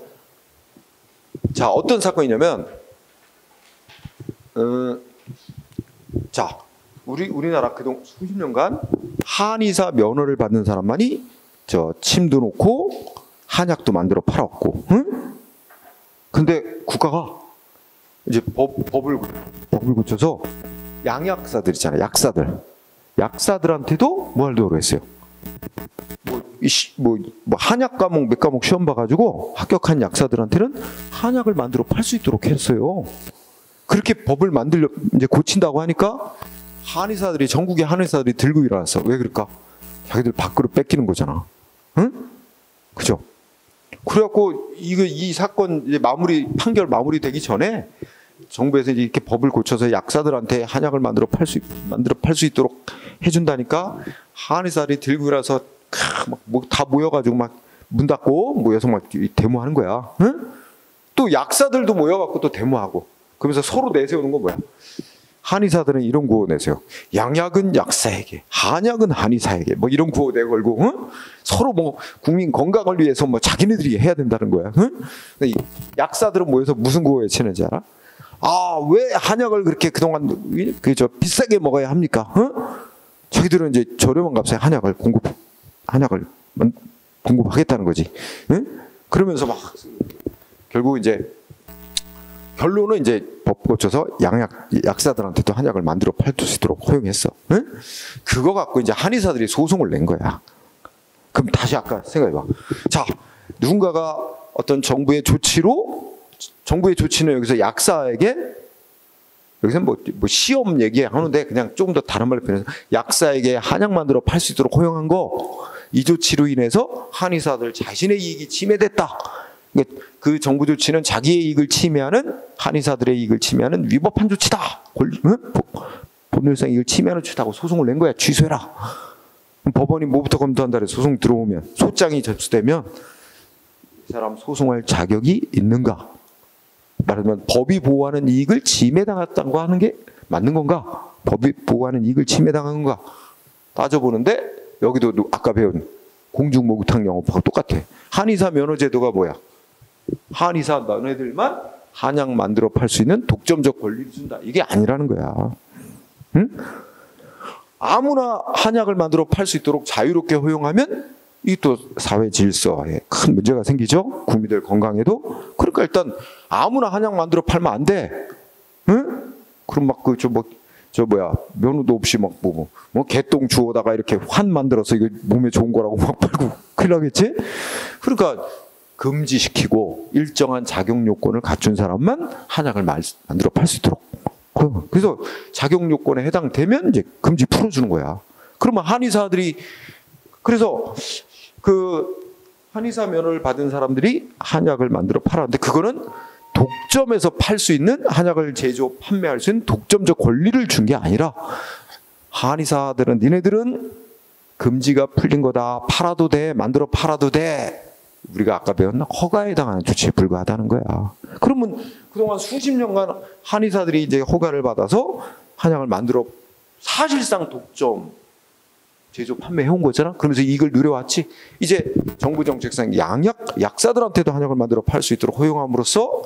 자, 어떤 사건이냐면 자, 우리나라 그동안 수십 년간 한의사 면허를 받는 사람만이 침도 놓고 한약도 만들어 팔았고, 응? 근데 국가가 이제 법을 고쳐서 양약사들 있잖아요. 약사들한테도 뭐 하도록 했어요. 뭐 한약 과목 몇 과목 시험 봐가지고 합격한 약사들한테는 한약을 만들어 팔 수 있도록 했어요. 그렇게 법을 이제 고친다고 하니까 한의사들이, 전국의 한의사들이 들고 일어났어. 왜 그럴까? 자기들 밥그릇 뺏기는 거잖아. 응? 그죠? 그래갖고 이 사건 이제 판결 마무리되기 전에 정부에서 이렇게 법을 고쳐서 약사들한테 한약을 만들어 팔 수 있도록 해준다니까 한의사들이 들고 일어나서 다 모여가지고 막 문 닫고 모여서 막 데모하는 거야. 응? 또 약사들도 모여갖고 또 데모하고. 그러면서 서로 내세우는 건 뭐야? 한의사들은 이런 구호 내세요. 양약은 약사에게, 한약은 한의사에게. 뭐 이런 구호 내걸고, 응? 서로 뭐 국민 건강을 위해서 뭐 자기네들이 해야 된다는 거야. 응? 약사들은 모여서 무슨 구호 외치는지 알아? 아, 왜 한약을 그렇게 그동안 비싸게 먹어야 합니까? 응? 저희들은 이제 저렴한 값에 한약을 공급하겠다는 거지. 응? 그러면서 막 결국 이제 결론은 이제 법 고쳐서 약사들한테도 한약을 만들어 팔 수 있도록 허용했어. 응? 그거 갖고 이제 한의사들이 소송을 낸 거야. 그럼 다시 아까 생각해봐. 자, 누군가가 어떤 정부의 조치는 여기서 약사에게, 여기서 뭐 시험 얘기하는데 그냥 조금 더 다른 말로 표현해서 약사에게 한약 만들어 팔 수 있도록 허용한 거, 이 조치로 인해서 한의사들 자신의 이익이 침해됐다. 그 정부 조치는 자기의 이익을 침해하는, 한의사들의 이익을 침해하는 위법한 조치다. 법률상 이익을 침해하는 조치다고 소송을 낸 거야. 취소해라. 법원이 뭐부터 검토한다 그래. 소송 들어오면, 소장이 접수되면 이 사람 소송할 자격이 있는가? 말하자면 법이 보호하는 이익을 침해당했다고 하는 게 맞는 건가? 법이 보호하는 이익을 침해당한 건가? 따져보는데 여기도 아까 배운 공중목욕탕 영업하고 똑같아. 한의사 면허제도가 뭐야? 한의사 너네들만 한약 만들어 팔 수 있는 독점적 권리를 준다. 이게 아니라는 거야. 응? 아무나 한약을 만들어 팔 수 있도록 자유롭게 허용하면 이 또 사회 질서에 큰 문제가 생기죠. 국민들 건강에도. 그러니까 일단 아무나 한약 만들어 팔면 안 돼. 응? 그럼 막 면허도 없이 뭐 개똥 주워다가 이렇게 환 만들어서 이거 몸에 좋은 거라고 막 팔고 큰일 나겠지? 그러니까 금지시키고 일정한 작용 요건을 갖춘 사람만 한약을 만들어 팔 수 있도록. 그래서 작용 요건에 해당되면 이제 금지 풀어주는 거야. 그러면 한의사들이, 그래서 그 한의사 면허를 받은 사람들이 한약을 만들어 팔았는데, 그거는 독점에서 팔 수 있는, 한약을 제조 판매할 수 있는 독점적 권리를 준 게 아니라, 한의사들은 니네들은 금지가 풀린 거다. 팔아도 돼. 만들어 팔아도 돼. 우리가 아까 배웠나? 허가에 해당하는 조치에 불과하다는 거야. 그러면 그동안 수십 년간 한의사들이 이제 허가를 받아서 한약을 만들어 사실상 독점 제조 판매해온 거잖아. 그러면서 이익을 누려왔지. 이제 정부 정책상 약사들한테도 한약을 만들어 팔 수 있도록 허용함으로써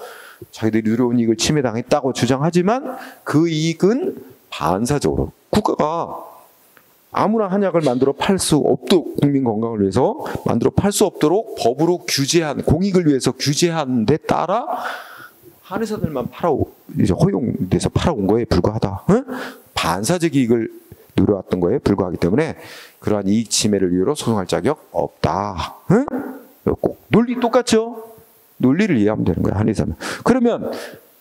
자기들이 누려온 이익을 침해당했다고 주장하지만, 그 이익은 반사적으로 국가가 아무나 한약을 만들어 팔 수 없도록, 국민 건강을 위해서 만들어 팔 수 없도록 법으로 규제한, 공익을 위해서 규제한 데 따라 한의사들만 이제 허용돼서 팔아온 거에 불과하다. 응? 반사적 이익을 누려왔던 거에 불과하기 때문에 그러한 이익 침해를 이유로 소송할 자격 없다. 응? 꼭 논리 똑같죠? 논리를 이해하면 되는 거야, 한의사면. 그러면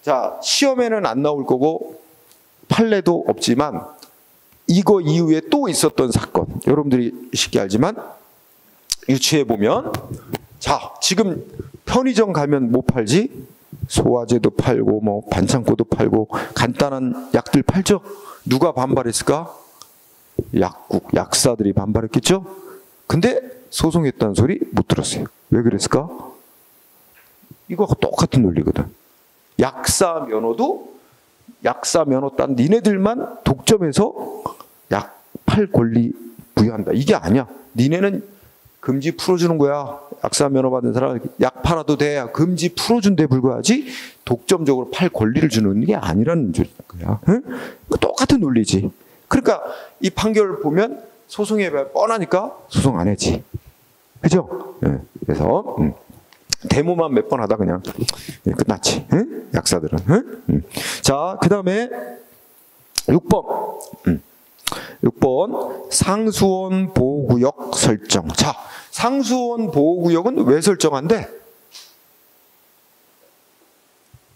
자, 시험에는 안 나올 거고 판례도 없지만 이거 이후에 또 있었던 사건, 여러분들이 쉽게 알지만 유추해 보면, 자, 지금 편의점 가면 뭐 팔지? 소화제도 팔고 뭐 반창고도 팔고 간단한 약들 팔죠? 누가 반발했을까? 약국, 약사들이 반발했겠죠? 근데 소송했다는 소리 못 들었어요. 왜 그랬을까? 이거 똑같은 논리거든. 약사 면허도 약사 면허 딴 니네들만 독점해서 약 팔 권리 부여한다. 이게 아니야. 니네는 금지 풀어주는 거야. 약사 면허 받은 사람 약 팔아도 돼. 금지 풀어준데 불구하지 독점적으로 팔 권리를 주는 게 아니라는 거야. 응? 똑같은 논리지. 그러니까 이 판결을 보면 소송에 뻔하니까 소송 안 해지. 그죠? 네. 그래서 데모만 몇 번 하다 그냥 끝났지. 응? 약사들은. 응? 자, 그 다음에 6번. 6번 상수원 보호구역 설정. 자, 상수원 보호구역은 왜 설정한대?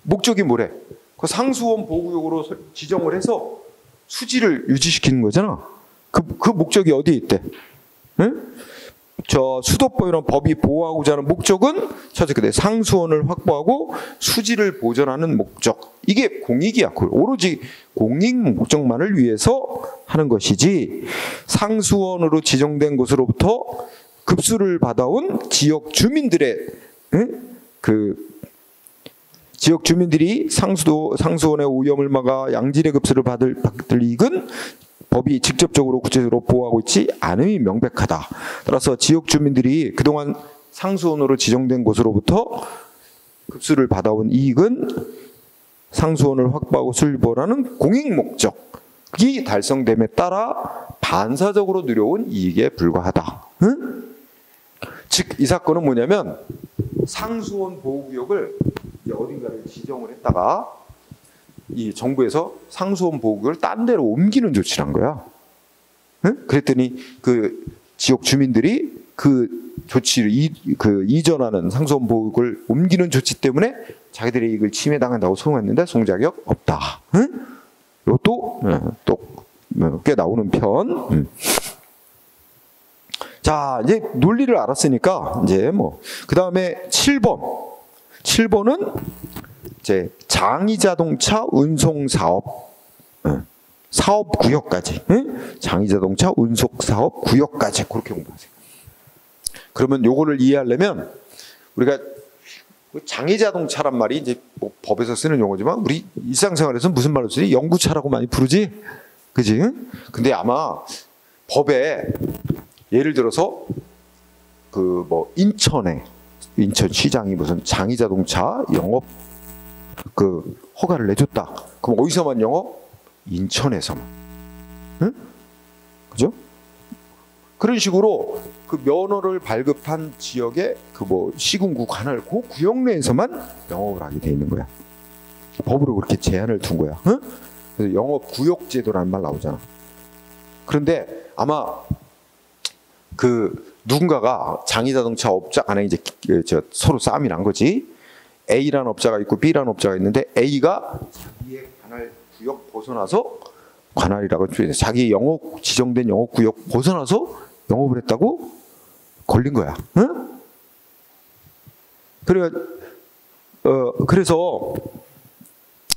목적이 뭐래? 그 상수원 보호구역으로 지정을 해서 수질을 유지시키는 거잖아. 그 목적이 어디에 있대? 응? 저 수도법 이런 법이 보호하고자 하는 목적은 첫째 상수원을 확보하고 수질을 보존하는 목적. 이게 공익이야. 오로지 공익 목적만을 위해서 하는 것이지, 상수원으로 지정된 곳으로부터 급수를 받아온 지역 주민들의 지역 주민들이 상수원의 오염을 막아 양질의 급수를 받을 이익은 법이 직접적으로 구체적으로 보호하고 있지 않음이 명백하다. 따라서 지역 주민들이 그동안 상수원으로 지정된 곳으로부터 급수를 받아온 이익은 상수원을 확보하고 수립하는 공익 목적이 달성됨에 따라 반사적으로 누려온 이익에 불과하다. 응? 즉, 이 사건은 뭐냐면 상수원 보호구역을 어딘가를 지정을 했다가 이 정부에서 상수원 보호구역을 딴 데로 옮기는 조치를 한 거야. 응? 그랬더니 그 지역 주민들이 그 조치를 이전하는 상수원 보호구역을 옮기는 조치 때문에 자기들의 이익을 침해당한다고 소송했는데 소송자격 없다. 응? 이것도 또 꽤 나오는 편. 자, 이제 논리를 알았으니까 이제 뭐 그 다음에 7번. 7번은 이제 장의자동차 운송 사업 사업 구역까지, 장의자동차 운송 사업 구역까지 그렇게 공부하세요. 그러면 요거를 이해하려면 우리가 장의자동차란 말이 이제 뭐 법에서 쓰는 용어지만 우리 일상생활에서 무슨 말로 쓰지? 연구차라고 많이 부르지, 그지? 근데 아마 법에 예를 들어서 그 뭐 인천시장이 무슨 장의자동차 영업 그 허가를 내줬다. 그럼 어디서만 영업? 인천에서만. 응? 그죠? 그런 식으로 그 면허를 발급한 지역의 그 뭐 시군구 관할 그 구역 내에서만 영업을 하게 돼 있는 거야. 법으로 그렇게 제한을 둔 거야. 응? 그래서 영업 구역 제도라는 말 나오잖아. 그런데 아마 그 누군가가 장의자동차 업자 안에 이제 서로 싸움이 난 거지. A라는 업자가 있고 B라는 업자가 있는데 A가 자기의 관할 구역 벗어나서 관할이라고 자기 영업 지정된 영업 구역 벗어나서 영업을 했다고 걸린 거야. 응? 그래서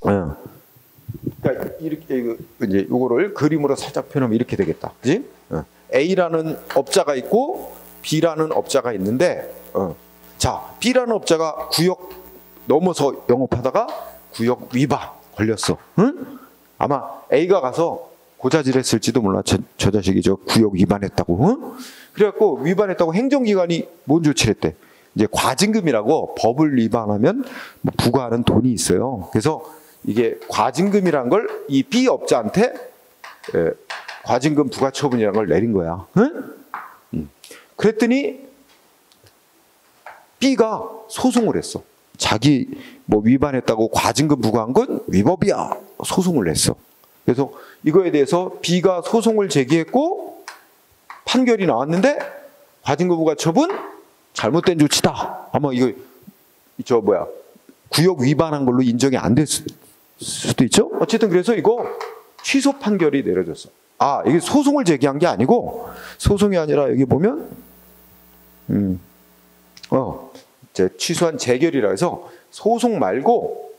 그러니까 이렇게 이제 요거를 그림으로 살짝 표현하면 이렇게 되겠다. 그지? A라는 업자가 있고 B라는 업자가 있는데, 자, B라는 업자가 구역 넘어서 영업하다가 구역 위반 걸렸어. 응? 아마 A가 가서 고자질했을지도 몰라. 저 자식이 저 구역 위반했다고. 응? 그래갖고 위반했다고 행정기관이 뭔 조치를 했대? 이제 과징금이라고 법을 위반하면 뭐 부과하는 돈이 있어요. 그래서 이게 과징금이란 걸 이 B 업자한테 과징금 부과 처분이라는 걸 내린 거야. 응? 그랬더니 B가 소송을 했어. 자기 뭐 위반했다고 과징금 부과한 건 위법이야. 소송을 냈어. 그래서 이거에 대해서 B가 소송을 제기했고 판결이 나왔는데 과징금부가 처분 잘못된 조치다. 아마 이거 구역 위반한 걸로 인정이 안 될 수도 있죠. 어쨌든 그래서 이거 취소 판결이 내려졌어. 아, 이게 소송을 제기한 게 아니고, 소송이 아니라 여기 보면 이제 취소한 재결이라 해서 소송 말고,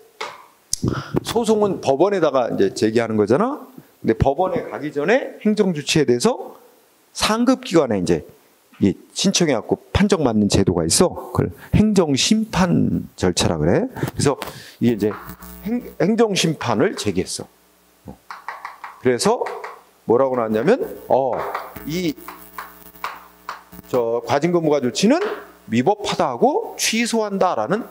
소송은 법원에다가 이제 제기하는 거잖아. 근데 법원에 가기 전에 행정조치에 대해서 상급기관에 이제 신청해갖고 판정받는 제도가 있어. 그걸 행정심판 절차라 그래. 그래서 이게 이제 행정심판을 제기했어. 그래서 뭐라고 나왔냐면, 과징금부가 조치는 위법하다고 취소한다라는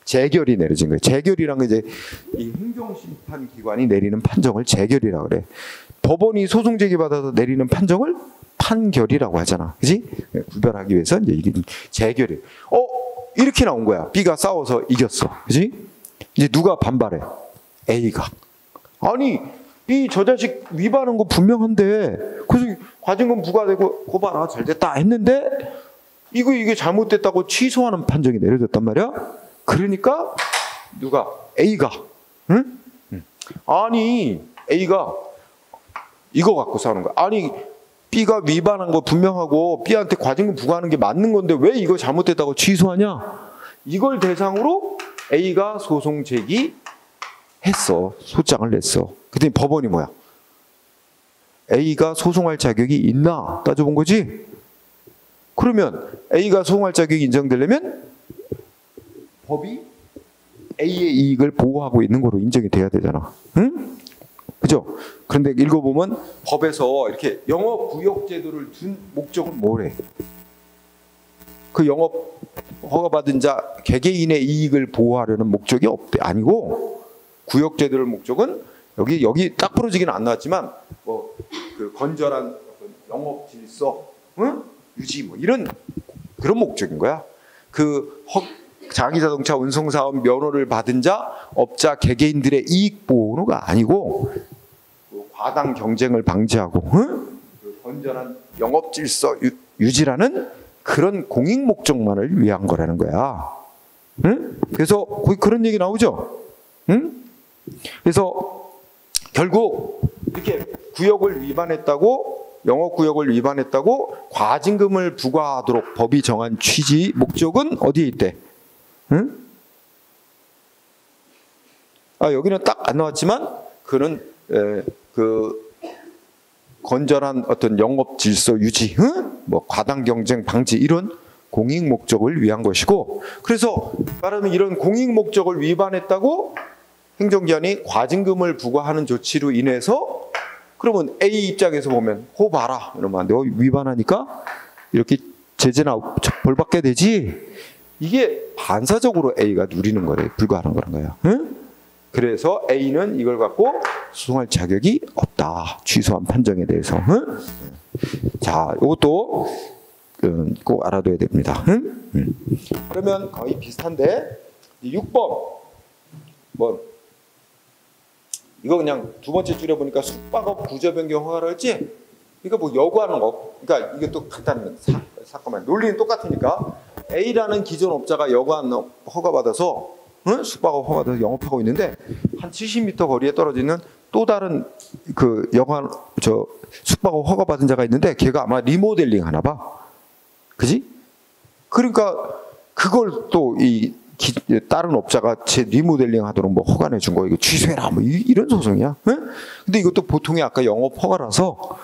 재결이 내려진 거예요. 재결이란 게 이제 이 행정심판 기관이 내리는 판정을 재결이라고 그래. 법원이 소송 제기받아서 내리는 판정을 판결이라고 하잖아. 그지? 구별하기 위해서 이제 이게 재결이. 이렇게 나온 거야. B가 싸워서 이겼어. 그지? 이제 누가 반발해? A가. 아니, B 저 자식 위반한 거 분명한데, 그래서 과징금 부과되고 고봐라 잘 됐다 했는데, 이게 잘못됐다고 취소하는 판정이 내려졌단 말이야. 그러니까 누가? A가. 응? 아니, A가 이거 갖고 싸우는 거야. 아니, B가 위반한 거 분명하고 B한테 과징금 부과하는 게 맞는 건데 왜 이거 잘못됐다고 취소하냐? 이걸 대상으로 A가 소송 제기했어. 소장을 냈어. 그랬더니 법원이 뭐야? A가 소송할 자격이 있나 따져본 거지? 그러면 A가 소송할 자격이 인정되려면 법이 A의 이익을 보호하고 있는 거로 인정이 돼야 되잖아. 응? 그죠? 그런데 읽어보면 법에서 이렇게 영업구역제도를 둔 목적은 뭐래? 그 영업 허가받은 자 개개인의 이익을 보호하려는 목적이 아니고, 구역제도의 목적은 여기 딱 부러지기는 안 나왔지만 그 건전한 영업 질서, 응? 유지 이런 그런 목적인 거야. 그 장기자동차 운송사업 면허를 받은 자 업자 개개인들의 이익 보호가 아니고, 과당 경쟁을 방지하고 그 건전한 영업 질서 유지라는 그런 공익 목적만을 위한 거라는 거야. 응? 그래서 거기 그런 얘기 나오죠. 응? 그래서 결국 이렇게 구역을 위반했다고, 영업구역을 위반했다고 과징금을 부과하도록 법이 정한 취지 목적은 어디에 있대? 응? 여기는 딱 안 나왔지만 그는 그 건전한 어떤 영업 질서 유지, 과당 경쟁 방지 이런 공익 목적을 위한 것이고, 그래서 말하면 이런 공익 목적을 위반했다고 행정기관이 과징금을 부과하는 조치로 인해서, 그러면 A 입장에서 보면 봐라 이러면 너 위반하니까 이렇게 제재나 벌받게 되지. 이게 반사적으로 A가 누리는 거래, 불가하는 거란 거야. 응? 그래서 A는 이걸 갖고 소송할 자격이 없다. 취소한 판정에 대해서. 응? 자, 이것도 꼭 알아둬야 됩니다. 응? 그러면 거의 비슷한데 6번 이거 그냥 두 번째 줄여보니까 숙박업 구조 변경 허가를 했지? 이거 여구하는 거. 그러니까 이게 또 간단한 잠깐만, 논리는 똑같으니까 A라는 기존 업자가 여관 허가받아서 숙박업 허가받아서 영업하고 있는데, 한 70m 거리에 떨어지는 또 다른 그 여관 숙박업 허가받은 자가 있는데 걔가 아마 리모델링 하나 봐. 그지? 그러니까 그걸 또 다른 업자가 제 리모델링 하도록 허가 내준 거 이거 취소해라 이런 소송이야. 근데 이것도 보통의 아까 영업 허가라서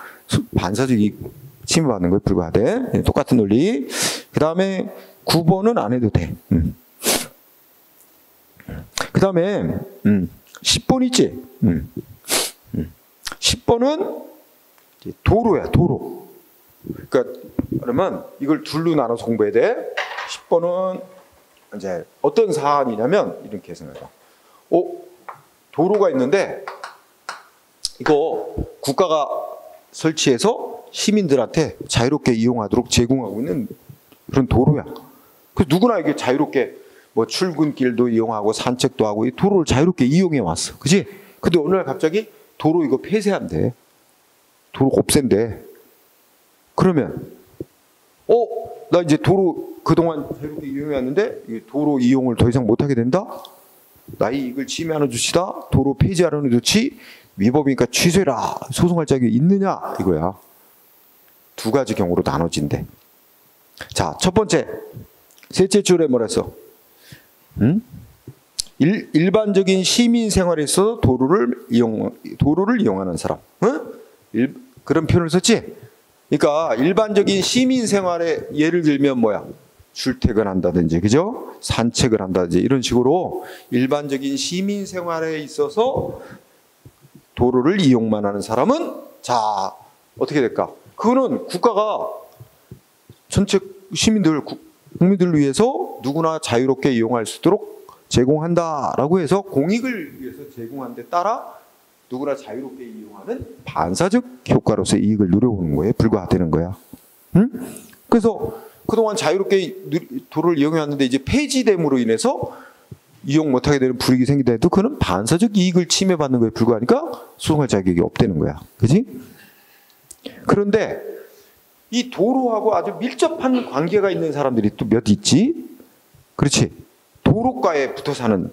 반사적 이익 침해받는 거에 불과하대. 똑같은 논리. 그 다음에 9번은 안 해도 돼. 그 다음에 10번 있지. 10번은 도로야, 도로. 그러니까 그러면 이걸 둘로 나눠서 공부해야 돼. 10번은 이제 어떤 사안이냐면 이렇게 생각해봐. 도로가 있는데 이거 국가가 설치해서 시민들한테 자유롭게 이용하도록 제공하고 있는 그런 도로야. 그래서 누구나 이게 자유롭게 출근길도 이용하고 산책도 하고 이 도로를 자유롭게 이용해 왔어. 그지? 근데 어느 날 갑자기 도로 이거 폐쇄한대. 도로 없앤대. 그러면 나 이제 도로 그동안 자유롭게 이용해왔는데 도로 이용을 더 이상 못하게 된다? 나의 이익을 침해하는 조치다? 도로 폐지하려는 조치? 위법이니까 취소해라. 소송할 자격이 있느냐? 이거야. 두 가지 경우로 나눠진대. 자, 첫 번째. 셋째 줄에 뭐라 했어? 일반적인 시민 생활에 있어서 도로를 이용하는 사람. 그런 표현을 썼지? 그러니까 일반적인 시민 생활에 예를 들면 뭐야? 출퇴근한다든지, 그죠? 산책을 한다든지 이런 식으로 일반적인 시민 생활에 있어서 도로를 이용만 하는 사람은 자 어떻게 될까? 그거는 국가가 전체 시민들, 국민들을 위해서 누구나 자유롭게 이용할 수 있도록 제공한다라고 해서 공익을 위해서 제공한 데 따라 누구나 자유롭게 이용하는 반사적 효과로서 이익을 누려오는 거에 불과되는 거야. 응? 그래서 그동안 자유롭게 도로를 이용해왔는데 이제 폐지됨으로 인해서 이용 못하게 되는 불이익이 생기더라도 그는 반사적 이익을 침해받는 거에 불과하니까 소송할 자격이 없다는 거야. 그지? 그런데 이 도로하고 아주 밀접한 관계가 있는 사람들이 또 몇 있지? 그렇지? 도로가에 붙어 사는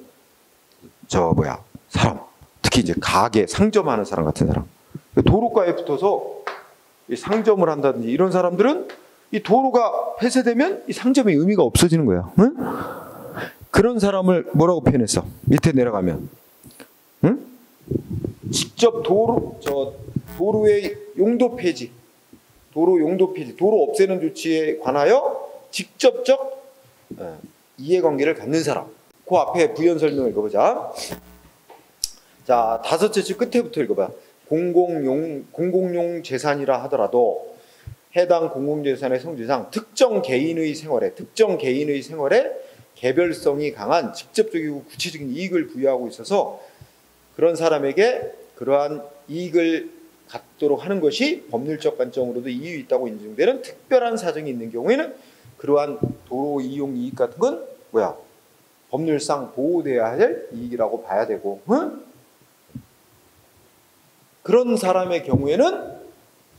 사람. 특히 이제 가게, 상점하는 사람 같은 사람. 도로가에 붙어서 상점을 한다든지 이런 사람들은 이 도로가 폐쇄되면 이 상점의 의미가 없어지는 거야. 응? 그런 사람을 뭐라고 표현했어? 밑에 내려가면. 응? 직접 도로의 용도 폐지, 도로 없애는 조치에 관하여 직접적 이해관계를 갖는 사람. 그 앞에 부연 설명을 읽어보자. 자, 다섯째 줄 끝에부터 읽어봐. 공공용 재산이라 하더라도 해당 공공재산의 성질상 특정 개인의 생활에 개별성이 강한 직접적이고 구체적인 이익을 부여하고 있어서 그런 사람에게 그러한 이익을 갖도록 하는 것이 법률적 관점으로도 이유 있다고 인정되는 특별한 사정이 있는 경우에는 그러한 도로 이용 이익 같은 건 법률상 보호돼야 할 이익이라고 봐야 되고, 그런 사람의 경우에는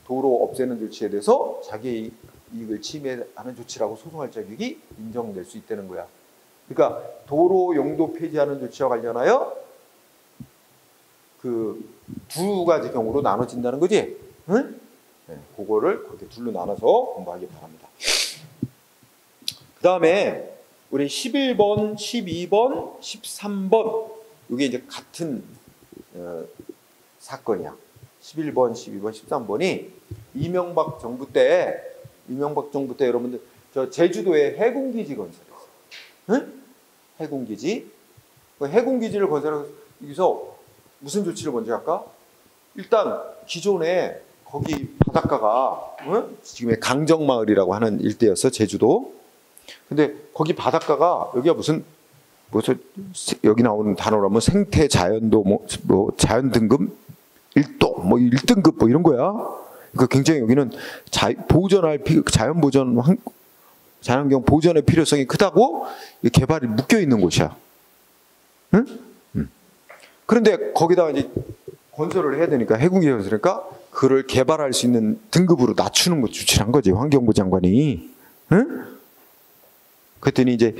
도로 없애는 조치에 대해서 자기의 이익을 침해하는 조치라고 소송할 자격이 인정될 수 있다는 거야. 그러니까 도로 용도 폐지하는 조치와 관련하여 그 두 가지 경우로 나눠진다는 거지. 응? 네, 그거를 그렇게 둘로 나눠서 공부하기 바랍니다. 그 다음에 우리 11번, 12번, 13번 이게 이제 같은 사건이야. 11번, 12번, 13번이 이명박 정부 때 여러분들 저 제주도에 해군기지 건설했어요. 응? 해군기지. 그 해군기지를 건설해서 여기서 무슨 조치를 먼저 할까? 일단 기존에 거기 바닷가가 지금의 강정마을이라고 하는 일대였어, 제주도. 근데 거기 바닷가가 여기가 무슨 여기 나오는 단어라면 생태 자연도 뭐 자연 등급 1도 뭐 1등급 뭐 이런 거야. 그러니까 굉장히 여기는 자연환경 보존의 필요성이 크다고 개발이 묶여 있는 곳이야. 응? 그런데 거기다가 이제 건설을 해야 되니까 해군기지 건설이니까 그를 개발할 수 있는 등급으로 낮추는 거 조치를 한 거지, 환경부 장관이. 응? 그랬더니 이제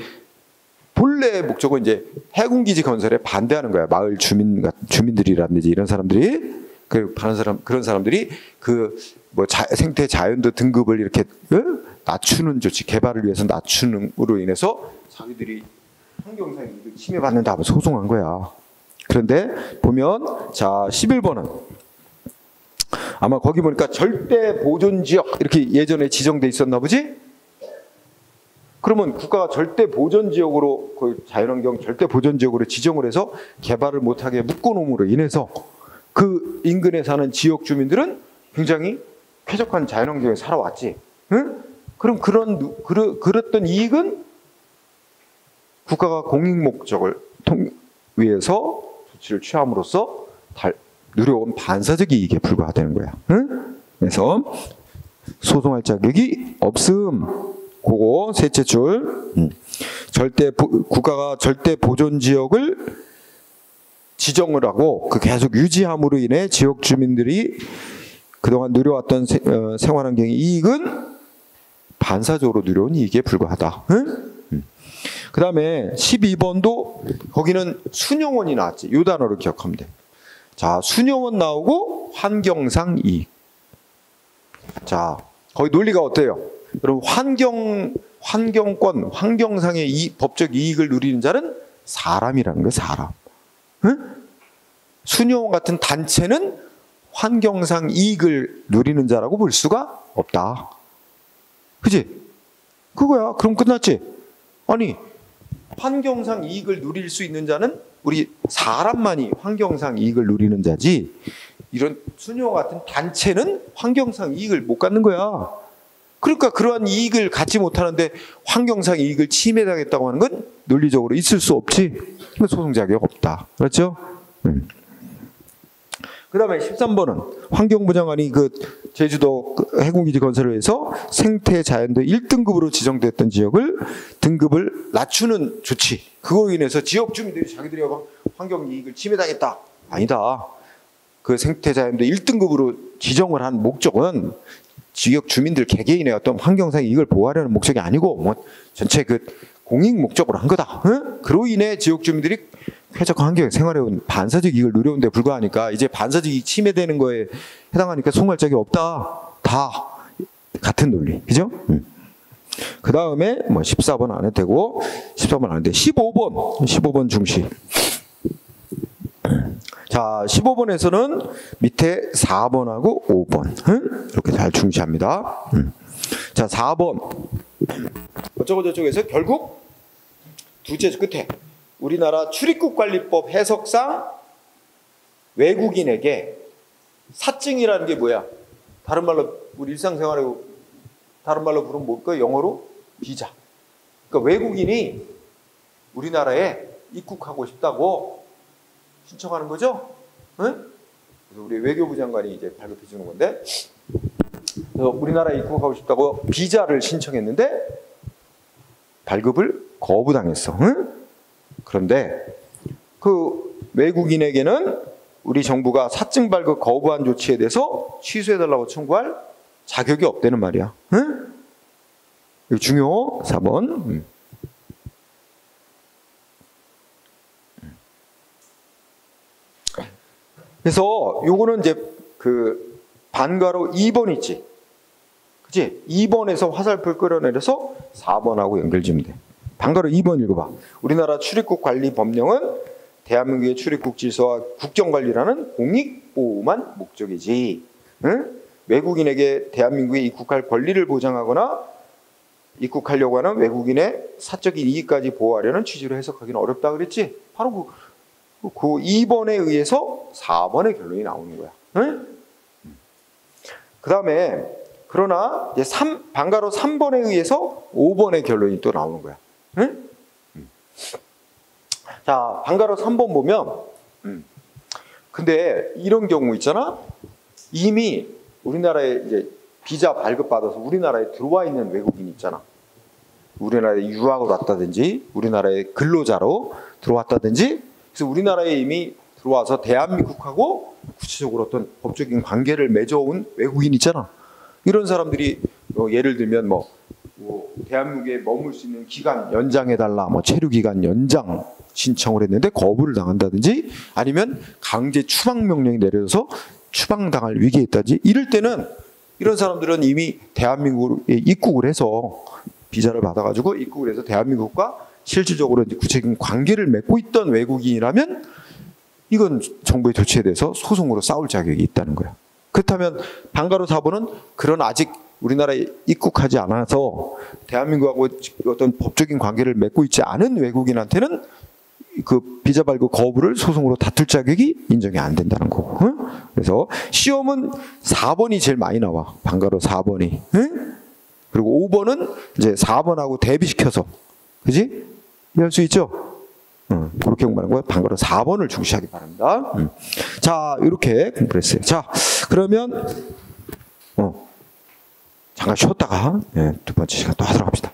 본래 목적은 이제 해군기지 건설에 반대하는 거야. 마을 주민들이라든지 이런 사람들이 그런 사람들이 생태 자연도 등급을 이렇게 낮추는 조치, 개발을 위해서 낮추는으로 인해서 자기들이 환경상 이익을 침해받는다 하고 소송한 거야. 그런데 보면 자 11번은 아마 거기 보니까 절대 보존 지역 이렇게 예전에 지정돼 있었나 보지? 그러면 국가가 절대 보존 지역으로 그 자연환경 절대 보존 지역으로 지정을 해서 개발을 못하게 묶어놓음으로 인해서 그 인근에 사는 지역 주민들은 굉장히 쾌적한 자연환경에 살아왔지. 응? 그럼 그랬던 이익은 국가가 공익 목적을 위해서 조치를 취함으로써 누려온 반사적 이익에 불과하다는 거야. 응? 그래서 소송할 자격이 없음. 그거 셋째 줄. 국가가 절대 보존 지역을 지정을 하고 그 계속 유지함으로 인해 지역 주민들이 그동안 누려왔던 생활환경의 이익은 반사적으로 누려온 이익에 불과하다. 응? 그 다음에 12번도 거기는 순영원이 나왔지. 이 단어를 기억하면 돼. 자, 순영원 나오고 환경상 이익. 자, 거기 논리가 어때요? 여러분, 환경권, 환경상의 법적 이익을 누리는 자는 사람이라는 거예요, 사람. 응? 순영원 같은 단체는 환경상 이익을 누리는 자라고 볼 수가 없다. 그지? 그거야. 그럼 끝났지? 아니, 환경상 이익을 누릴 수 있는 자는 우리 사람만이 환경상 이익을 누리는 자지, 이런 순영원 같은 단체는 환경상 이익을 못 갖는 거야. 그러니까 그러한 이익을 갖지 못하는데 환경상 이익을 침해당했다고 하는 건 논리적으로 있을 수 없지. 소송 자격 없다. 그렇죠? 그 다음에 13번은 환경부 장관이 그 제주도 해군기지 건설을 위해서 생태자연도 1등급으로 지정됐던 지역을 등급을 낮추는 조치. 그거로 인해서 지역 주민들이 자기들이 환경 이익을 침해당했다. 아니다. 그 생태자연도 1등급으로 지정을 한 목적은 지역 주민들 개개인의 어떤 환경상 이익을 보호하려는 목적이 아니고 뭐 전체 그 공익 목적으로 한 거다. 응? 그로 인해 지역 주민들이 쾌적한 환경에 생활해온 반사적 이익을 누려온 데 불과하니까 이제 반사적 이익 침해되는 거에 해당하니까 송할 적이 없다. 다 같은 논리. 그죠? 그 다음에 뭐 14번 안 해도 되고 14번 안 해도 돼. 15번 중시. 자, 15번에서는 밑에 4번하고 5번 이렇게 잘 중시합니다. 자, 4번 어쩌고저쩌고해서 결국 둘째 끝에 우리나라 출입국관리법 해석상 외국인에게 사증이라는 게 뭐야? 다른 말로 우리 일상생활에 다른 말로 부르면 뭘까? 영어로 비자. 그러니까 외국인이 우리나라에 입국하고 싶다고 신청하는 거죠? 응? 그래서 우리 외교부 장관이 이제 발급해 주는 건데, 그래서 우리나라에 입국하고 싶다고 비자를 신청했는데 발급을 거부당했어. 응? 그런데 그 외국인에게는 우리 정부가 사증 발급 거부한 조치에 대해서 취소해달라고 청구할 자격이 없다는 말이야. 응? 이거 중요. 4번. 그래서 요거는 이제 그 반가로 2번 있지. 그치? 2번에서 화살표를 끌어내려서 4번하고 연결지면 돼. 반가로 2번 읽어봐. 우리나라 출입국 관리 법령은 대한민국의 출입국 질서와 국정관리라는 공익보호만 목적이지. 응? 외국인에게 대한민국에 입국할 권리를 보장하거나 입국하려고 하는 외국인의 사적인 이익까지 보호하려는 취지로 해석하기는 어렵다 그랬지? 바로 그 2번에 의해서 4번의 결론이 나오는 거야. 응? 그 다음에 그러나 이제 반가로 3번에 의해서 5번의 결론이 또 나오는 거야. 응? 자, 반가로 3번 보면 근데 이런 경우 있잖아. 이미 우리나라에 이제 비자 발급받아서 우리나라에 들어와 있는 외국인 있잖아. 우리나라에 유학을 왔다든지 우리나라에 근로자로 들어왔다든지, 그래서 우리나라에 이미 들어와서 대한민국하고 구체적으로 어떤 법적인 관계를 맺어온 외국인 있잖아. 이런 사람들이 예를 들면 뭐 대한민국에 머물 수 있는 기간 연장해달라, 뭐 체류 기간 연장 신청을 했는데 거부를 당한다든지, 아니면 강제 추방 명령이 내려져서 추방당할 위기에 있다든지, 이럴 때는 이런 사람들은 이미 대한민국에 입국을 해서 비자를 받아가지고 입국을 해서 대한민국과 실질적으로 이제 구체적인 관계를 맺고 있던 외국인이라면 이건 정부의 조치에 대해서 소송으로 싸울 자격이 있다는 거야. 그렇다면 반가로 4번은 그런 아직 우리나라에 입국하지 않아서 대한민국하고 어떤 법적인 관계를 맺고 있지 않은 외국인한테는 그 비자 발급 거부를 소송으로 다툴 자격이 인정이 안 된다는 거고. 응? 그래서 시험은 4번이 제일 많이 나와. 반가로 4번이. 응? 그리고 5번은 이제 4번하고 대비시켜서, 그지? 이해할 수 있죠? 그렇게 공부하는 거예요. 반가로 4번을 중시하기 바랍니다. 자, 이렇게 공부를 했어요. 자, 그러면 잠깐 쉬었다가 두 번째 시간 또 하도록 합시다.